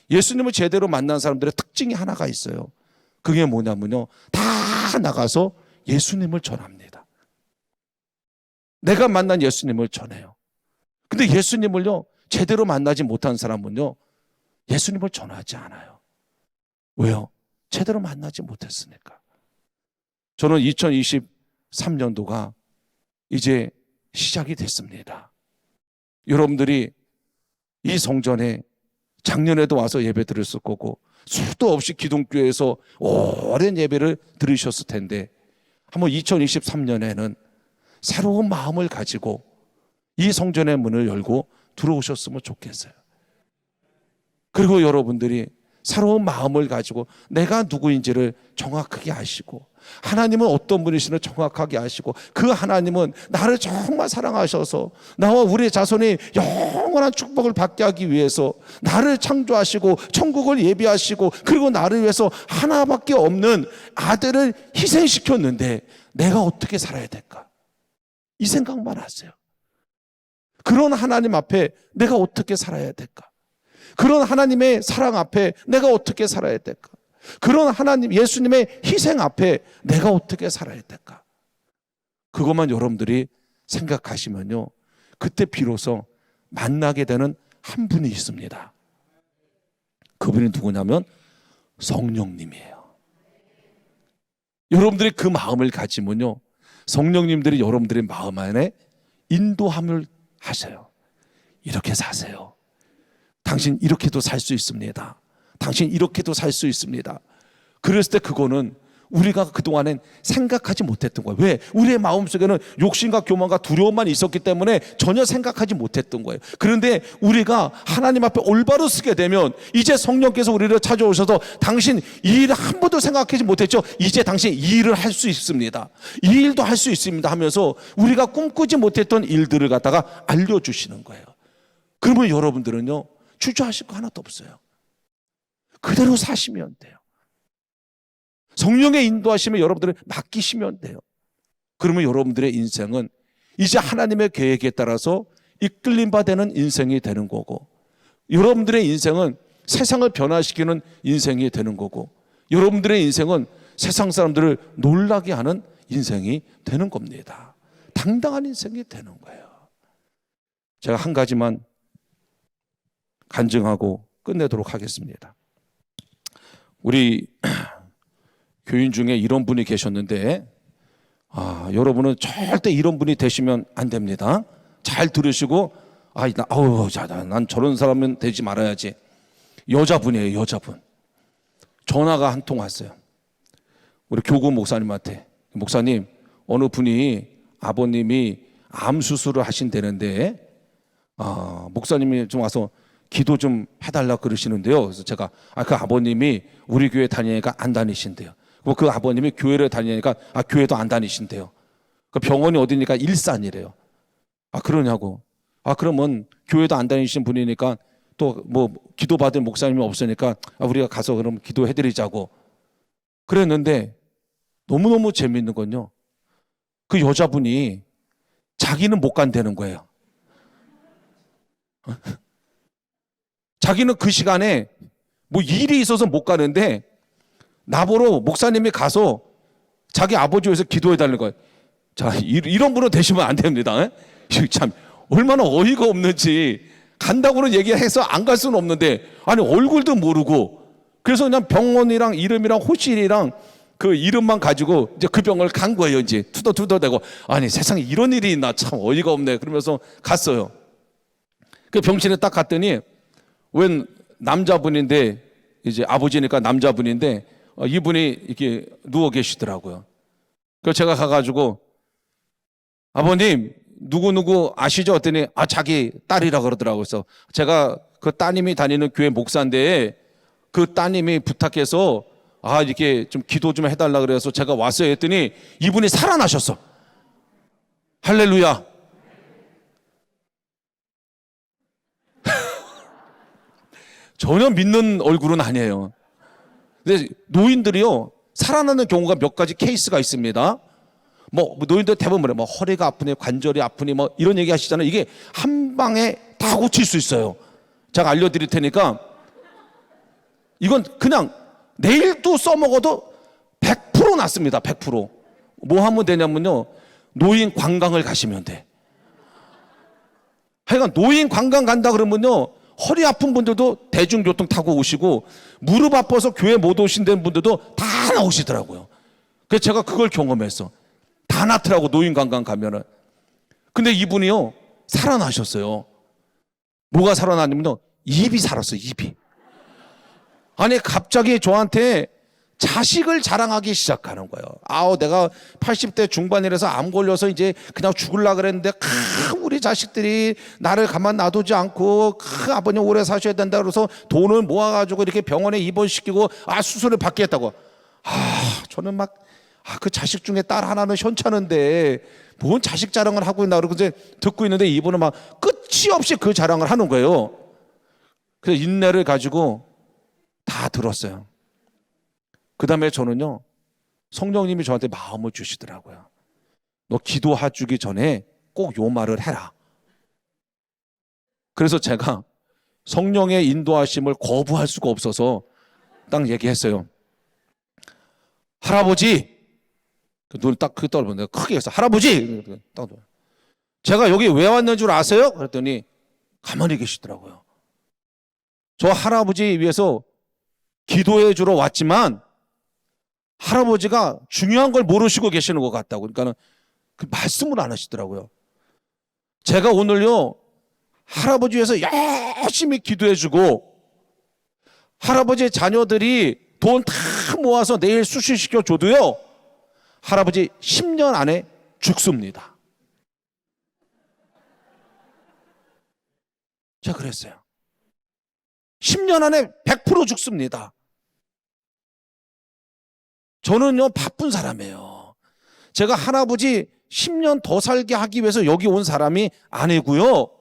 예수님을 제대로 만난 사람들의 특징이 하나가 있어요. 그게 뭐냐면요, 다 나가서 예수님을 전합니다. 내가 만난 예수님을 전해요. 근데 예수님을요, 제대로 만나지 못한 사람은요, 예수님을 전하지 않아요. 왜요? 제대로 만나지 못했으니까. 저는 2023년도가 이제 시작이 됐습니다. 여러분들이 이 성전에 작년에도 와서 예배 드렸을 거고, 수도 없이 기독교에서 오랜 예배를 들으셨을 텐데, 한번 2023년에는 새로운 마음을 가지고 이 성전의 문을 열고 들어오셨으면 좋겠어요. 그리고 여러분들이 새로운 마음을 가지고 내가 누구인지를 정확하게 아시고, 하나님은 어떤 분이시는 정확하게 아시고, 그 하나님은 나를 정말 사랑하셔서 나와 우리 자손이 영원한 축복을 받게 하기 위해서 나를 창조하시고 천국을 예비하시고, 그리고 나를 위해서 하나밖에 없는 아들을 희생시켰는데 내가 어떻게 살아야 될까? 이 생각만 하세요. 그런 하나님 앞에 내가 어떻게 살아야 될까? 그런 하나님의 사랑 앞에 내가 어떻게 살아야 될까? 그런 하나님, 예수님의 희생 앞에 내가 어떻게 살아야 될까? 그것만 여러분들이 생각하시면요, 그때 비로소 만나게 되는 한 분이 있습니다. 그분이 누구냐면 성령님이에요. 여러분들이 그 마음을 가지면요, 성령님들이 여러분들의 마음 안에 인도함을 하세요. 이렇게 사세요. 당신 이렇게도 살 수 있습니다. 당신 이렇게도 살 수 있습니다. 그랬을 때 그거는 우리가 그동안엔 생각하지 못했던 거예요. 왜? 우리의 마음속에는 욕심과 교만과 두려움만 있었기 때문에 전혀 생각하지 못했던 거예요. 그런데 우리가 하나님 앞에 올바로 서게 되면 이제 성령께서 우리를 찾아오셔서 당신 이 일을 한 번도 생각하지 못했죠? 이제 당신 이 일을 할 수 있습니다. 이 일도 할 수 있습니다 하면서 우리가 꿈꾸지 못했던 일들을 갖다가 알려주시는 거예요. 그러면 여러분들은요, 주저하실 거 하나도 없어요. 그대로 사시면 돼요. 성령의 인도하심에 여러분들을 맡기시면 돼요. 그러면 여러분들의 인생은 이제 하나님의 계획에 따라서 이끌림 바 되는 인생이 되는 거고, 여러분들의 인생은 세상을 변화시키는 인생이 되는 거고, 여러분들의 인생은 세상 사람들을 놀라게 하는 인생이 되는 겁니다. 당당한 인생이 되는 거예요. 제가 한 가지만 간증하고 끝내도록 하겠습니다. 우리 교인 중에 이런 분이 계셨는데, 여러분은 절대 이런 분이 되시면 안 됩니다. 잘 들으시고, 난 저런 사람은 되지 말아야지. 여자분이에요, 여자분. 전화가 한 통 왔어요. 우리 교구 목사님한테. 목사님, 어느 분이 아버님이 암 수술을 하신다는데, 목사님이 좀 와서 기도 좀 해달라 그러시는데요. 그래서 제가 그 아버님이 우리 교회 다니니까 안 다니신대요. 그 아버님이 교회를 다니니까 교회도 안 다니신대요. 그 병원이 어디니까 일산이래요. 그러냐고. 그러면 교회도 안 다니신 분이니까 또 뭐 기도받을 목사님이 없으니까 우리가 가서 그럼 기도해드리자고 그랬는데 너무너무 재미있는 건요. 그 여자분이 자기는 못 간다는 거예요. 자기는 그 시간에 뭐 일이 있어서 못 가는데 나보러 목사님이 가서 자기 아버지 위해서 기도해달라는 거예요. 자, 이런 분은 되시면 안 됩니다. 참 얼마나 어이가 없는지. 간다고는 얘기해서 안 갈 수는 없는데 아니 얼굴도 모르고 그래서 그냥 병원이랑 이름이랑 호실이랑 그 이름만 가지고 이제 그 병원을 간 거예요. 이제 투덜투덜대고 아니 세상에 이런 일이 있나 참 어이가 없네 그러면서 갔어요. 그 병실에 딱 갔더니 웬 남자분인데 이제 아버지니까 남자분인데 이분이 이렇게 누워 계시더라고요. 그래서 제가 가가지고 아버님 누구 아시죠? 했더니 자기 딸이라 그러더라고요. 그래서 제가 그 따님이 다니는 교회 목사인데 그 따님이 부탁해서 이렇게 좀 기도 좀 해달라 그래서 제가 왔어요 했더니 이분이 살아나셨어. 할렐루야. 전혀 믿는 얼굴은 아니에요. 근데 노인들이요 살아나는 경우가 몇 가지 케이스가 있습니다. 뭐 노인들 대부분 뭐 허리가 아프니 관절이 아프니 뭐 이런 얘기 하시잖아요. 이게 한 방에 다 고칠 수 있어요. 제가 알려드릴 테니까 이건 그냥 내일 또 써먹어도 100% 낫습니다. 100%. 뭐 하면 되냐면요 노인 관광을 가시면 돼. 하여간 노인 관광 간다 그러면요 허리 아픈 분들도 대중교통 타고 오시고 무릎 아파서 교회 못 오신다는 분들도 다 나오시더라고요. 그래서 제가 그걸 경험했어. 다 낫더라고 노인 관광 가면은. 근데 이분이요 살아나셨어요. 뭐가 살아났냐면요 입이 살았어요. 입이. 아니 갑자기 저한테 자식을 자랑하기 시작하는 거예요. 내가 80대 중반이라서 암 걸려서 이제 그냥 죽으려고 그랬는데 우리 자식들이 나를 가만 놔두지 않고 아버님 오래 사셔야 된다 그래서 돈을 모아가지고 이렇게 병원에 입원시키고 수술을 받겠다고. 저는 막 그 자식 중에 딸 하나는 현찮은데 뭔 자식 자랑을 하고 있나 그러고 이제 듣고 있는데 이분은 막 끝이 없이 그 자랑을 하는 거예요. 그래서 인내를 가지고 다 들었어요. 그 다음에 저는요 성령님이 저한테 마음을 주시더라고요. 너 기도해주기 전에 꼭 요 말을 해라. 그래서 제가 성령의 인도하심을 거부할 수가 없어서 딱 얘기했어요. 할아버지, 눈 딱 그 떠보는데 크게 해서 할아버지. 딱 제가 여기 왜 왔는 줄 아세요? 그랬더니 가만히 계시더라고요. 저 할아버지 위해서 기도해 주러 왔지만 할아버지가 중요한 걸 모르시고 계시는 것 같다고. 그러니까는 그 말씀을 안 하시더라고요. 제가 오늘요 할아버지 위해서 열심히 기도해 주고 할아버지 자녀들이 돈 다 모아서 내일 수술시켜 줘도요 할아버지 10년 안에 죽습니다. 제가 그랬어요. 10년 안에 100% 죽습니다. 저는요 바쁜 사람이에요. 제가 할아버지 10년 더 살게 하기 위해서 여기 온 사람이 아니고요.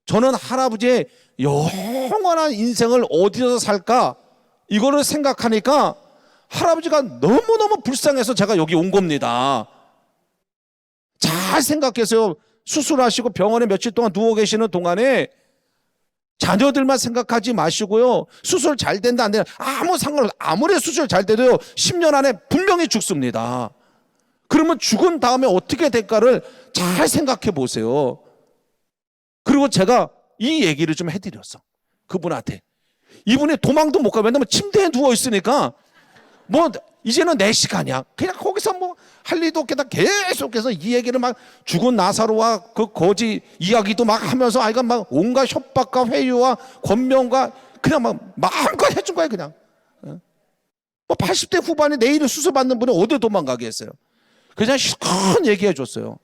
저는 할아버지의 영원한 인생을 어디서 살까 이거를 생각하니까 할아버지가 너무너무 불쌍해서 제가 여기 온 겁니다. 잘 생각해서요. 수술하시고 병원에 며칠 동안 누워 계시는 동안에 자녀들만 생각하지 마시고요. 수술 잘 된다 안 된다 아무 상관없어요. 아무리 수술 잘 돼도요 10년 안에 분명히 죽습니다. 그러면 죽은 다음에 어떻게 될까를 잘 생각해 보세요. 그리고 제가 이 얘기를 좀 해드렸어. 그분한테. 이분이 도망도 못 가. 왜냐면 침대에 누워 있으니까 뭐 이제는 내 시간이야. 그냥 거기서 뭐 할 일도 없겠다. 계속해서 이 얘기를 막 죽은 나사로와 그 거지 이야기도 막 하면서 아이가 막 온갖 협박과 회유와 권면과 그냥 막 마음껏 해준 거야 그냥. 뭐 80대 후반에 내일 수술 받는 분이 어디 도망가게 했어요. 그냥 실컷 얘기해 줬어요.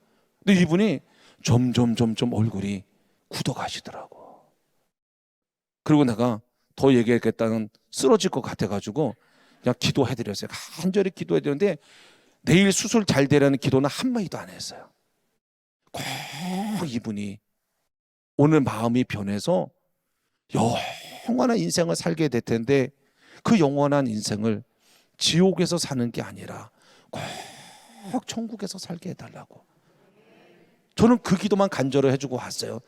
근데 이분이 점점 얼굴이 굳어가시더라고. 그리고 내가 더 얘기하겠다는 쓰러질 것 같아가지고 그냥 기도해드렸어요. 간절히 기도해드렸는데 내일 수술 잘 되라는 기도는 한마디도 안 했어요. 꼭 이분이 오늘 마음이 변해서 영원한 인생을 살게 될 텐데 그 영원한 인생을 지옥에서 사는 게 아니라 꼭 천국에서 살게 해달라고. 저는 그 기도만 간절히 해주고 왔어요.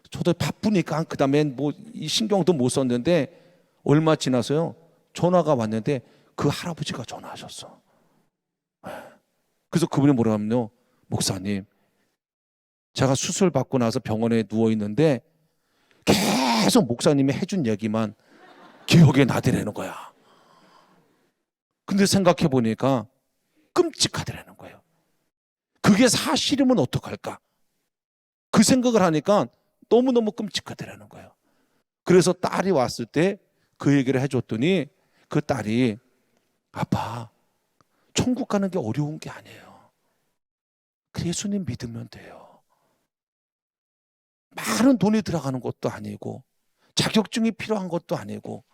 저도 바쁘니까 그 다음엔 뭐 이 신경도 못 썼는데 얼마 지나서요 전화가 왔는데 그 할아버지가 전화하셨어. 그래서 그분이 뭐라 하면요, 목사님, 제가 수술 받고 나서 병원에 누워 있는데 계속 목사님이 해준 얘기만 기억에 나더라는 거야. 근데 생각해 보니까 끔찍하더라는 거예요. 그게 사실이면 어떡할까? 그 생각을 하니까 너무너무 끔찍하더라는 거예요. 그래서 딸이 왔을 때 그 얘기를 해줬더니 그 딸이, 아빠, 천국 가는 게 어려운 게 아니에요. 예수님 믿으면 돼요. 많은 돈이 들어가는 것도 아니고 자격증이 필요한 것도 아니고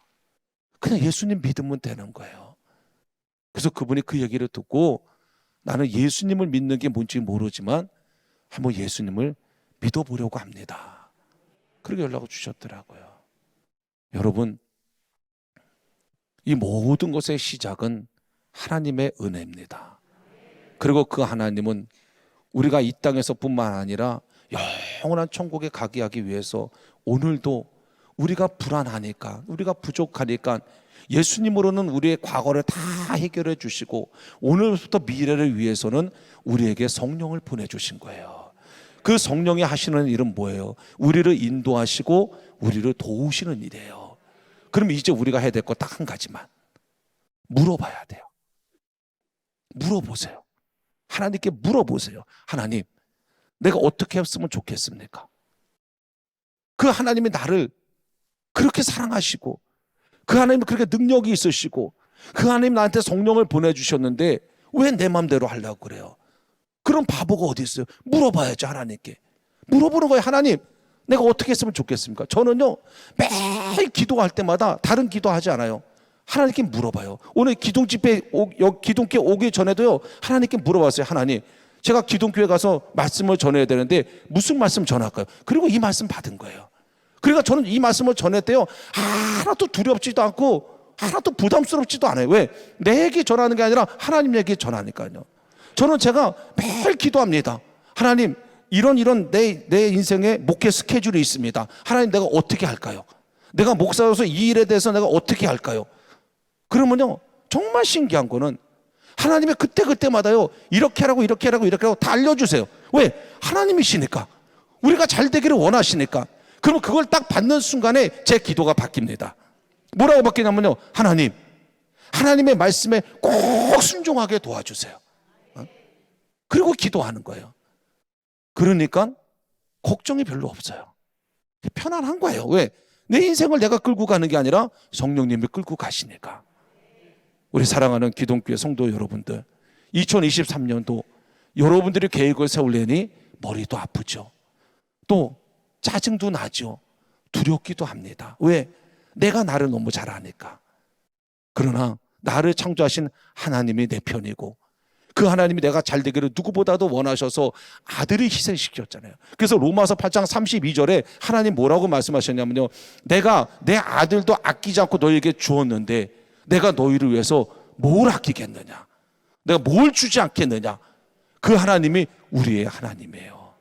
그냥 예수님 믿으면 되는 거예요. 그래서 그분이 그 얘기를 듣고 나는 예수님을 믿는 게 뭔지 모르지만 한번 예수님을 믿어보려고 합니다. 그렇게 연락을 주셨더라고요. 여러분, 이 모든 것의 시작은 하나님의 은혜입니다. 그리고 그 하나님은 우리가 이 땅에서뿐만 아니라 영원한 천국에 가게 하기 위해서 오늘도 우리가 불안하니까, 우리가 부족하니까 예수님으로는 우리의 과거를 다 해결해 주시고 오늘부터 미래를 위해서는 우리에게 성령을 보내주신 거예요. 그 성령이 하시는 일은 뭐예요? 우리를 인도하시고 우리를 도우시는 일이에요. 그럼 이제 우리가 해야 될 거 딱 한 가지만, 물어봐야 돼요. 물어보세요. 하나님께 물어보세요. 하나님, 내가 어떻게 했으면 좋겠습니까? 그 하나님이 나를 그렇게 사랑하시고 그 하나님이 그렇게 능력이 있으시고 그 하나님 나한테 성령을 보내주셨는데 왜 내 맘대로 하려고 그래요? 그런 바보가 어디 있어요? 물어봐야죠. 하나님께 물어보는 거예요. 하나님, 내가 어떻게 했으면 좋겠습니까? 저는요 매일 기도할 때마다 다른 기도하지 않아요. 하나님께 물어봐요. 오늘 기동집회 기동교회 오기 전에도요 하나님께 물어봤어요. 하나님, 제가 기동교회 가서 말씀을 전해야 되는데 무슨 말씀 전할까요? 그리고 이 말씀 받은 거예요. 그러니까 저는 이 말씀을 전할 때요 하나도 두렵지도 않고 하나도 부담스럽지도 않아요. 왜? 내 얘기 전하는 게 아니라 하나님 얘기 전하니까요. 저는 제가 매일 기도합니다. 하나님, 이런 내 인생에 목회 스케줄이 있습니다. 하나님, 내가 어떻게 할까요? 내가 목사로서 이 일에 대해서 내가 어떻게 할까요? 그러면요 정말 신기한 거는 하나님이 그때마다요 이렇게 하라고 이렇게 하라고 이렇게 하라고 다 알려주세요. 왜? 하나님이시니까, 우리가 잘 되기를 원하시니까. 그러면 그걸 딱 받는 순간에 제 기도가 바뀝니다. 뭐라고 바뀌냐면요, 하나님, 하나님의 말씀에 꼭 순종하게 도와주세요. 그리고 기도하는 거예요. 그러니까 걱정이 별로 없어요. 편안한 거예요. 왜? 내 인생을 내가 끌고 가는 게 아니라 성령님이 끌고 가시니까. 우리 사랑하는 기동교회 성도 여러분들, 2023년도 여러분들이 계획을 세우려니 머리도 아프죠. 또 짜증도 나죠. 두렵기도 합니다. 왜? 내가 나를 너무 잘 아니까. 그러나 나를 창조하신 하나님이 내 편이고 그 하나님이 내가 잘 되기를 누구보다도 원하셔서 아들을 희생시켰잖아요. 그래서 로마서 8장 32절에 하나님 뭐라고 말씀하셨냐면요, 내가 내 아들도 아끼지 않고 너희에게 주었는데 내가 너희를 위해서 뭘 아끼겠느냐, 내가 뭘 주지 않겠느냐. 그 하나님이 우리의 하나님이에요.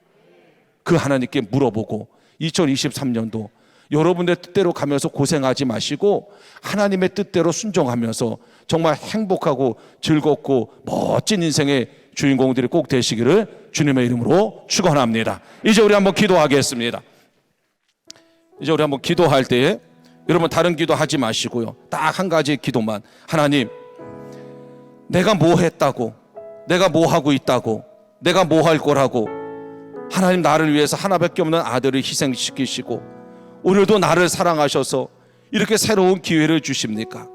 그 하나님께 물어보고 2023년도 여러분의 뜻대로 가면서 고생하지 마시고 하나님의 뜻대로 순종하면서 정말 행복하고 즐겁고 멋진 인생의 주인공들이 꼭 되시기를 주님의 이름으로 축원합니다. 이제 우리 한번 기도하겠습니다. 이제 우리 한번 기도할 때에 여러분 다른 기도 하지 마시고요, 딱 한 가지 기도만. 하나님, 내가 뭐 했다고, 내가 뭐 하고 있다고, 내가 뭐 할 거라고 하나님 나를 위해서 하나밖에 없는 아들을 희생시키시고 오늘도 나를 사랑하셔서 이렇게 새로운 기회를 주십니까?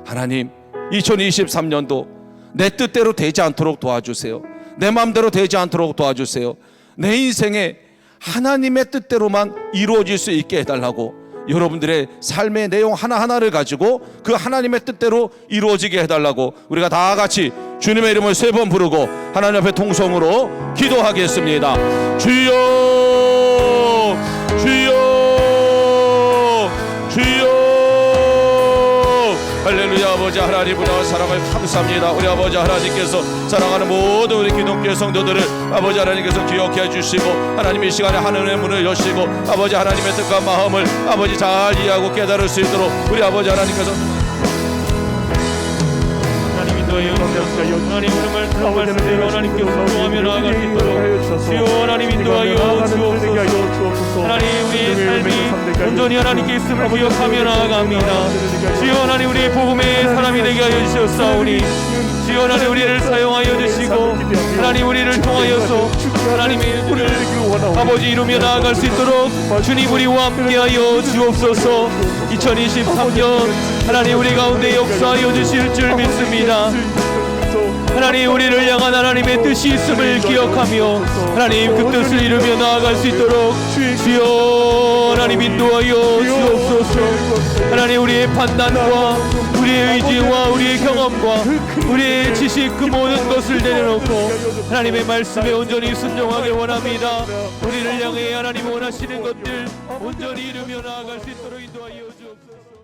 하나님, 2023년도 내 뜻대로 되지 않도록 도와주세요. 내 마음대로 되지 않도록 도와주세요. 내 인생에 하나님의 뜻대로만 이루어질 수 있게 해달라고, 여러분들의 삶의 내용 하나하나를 가지고 그 하나님의 뜻대로 이루어지게 해달라고 우리가 다 같이 주님의 이름을 3번 부르고 하나님 앞에 통성으로 기도하겠습니다. 주여, 주여, 하나님 은혜와 사랑을 감사합니다. 우리 아버지 하나님께서 사랑하는 모든 우리 기독교 성도들을 아버지 하나님께서 기억해 주시고 하나님 이 시간에 하늘의 문을 여시고 아버지 하나님의 뜻과 마음을 아버지 잘 이해하고 깨달을 수 있도록 우리 아버지 하나님께서 하나님 인도하여 하나님 오늘 말씀대로 하나님께 순종하며 나아갈 수 있도록 주여 하나님 인도하여 주옵소서. 하나님 우리의 삶이 온전히 하나님께 있음을 기억하며 나아갑니다. 주여 하나님 우리의 복음의 사람이 되게 하여 주셨사오니 주여 하나님 우리를 사용하여 주시고 하나님 우리를 통하여서 하나님의 뜻을 아버지 이루며 나아갈 수 있도록 주님 우리와 함께하여 주옵소서. 2023년 하나님 우리 가운데 역사하여 주실 줄 믿습니다. 하나님 우리를 향한 하나님의 뜻이 있음을 기억하며 하나님 그 뜻을 이루며 나아갈 수 있도록 주여 하나님 인도하여 주옵소서. 하나님 우리의 판단과 우리의 의지와 우리의 경험과 우리의 지식 그 모든 것을 내려놓고 하나님의 말씀에 온전히 순종하길 원합니다. 우리를 향해 하나님 원하시는 것들 온전히 이루며 나아갈 수 있도록 인도하여 주옵소서.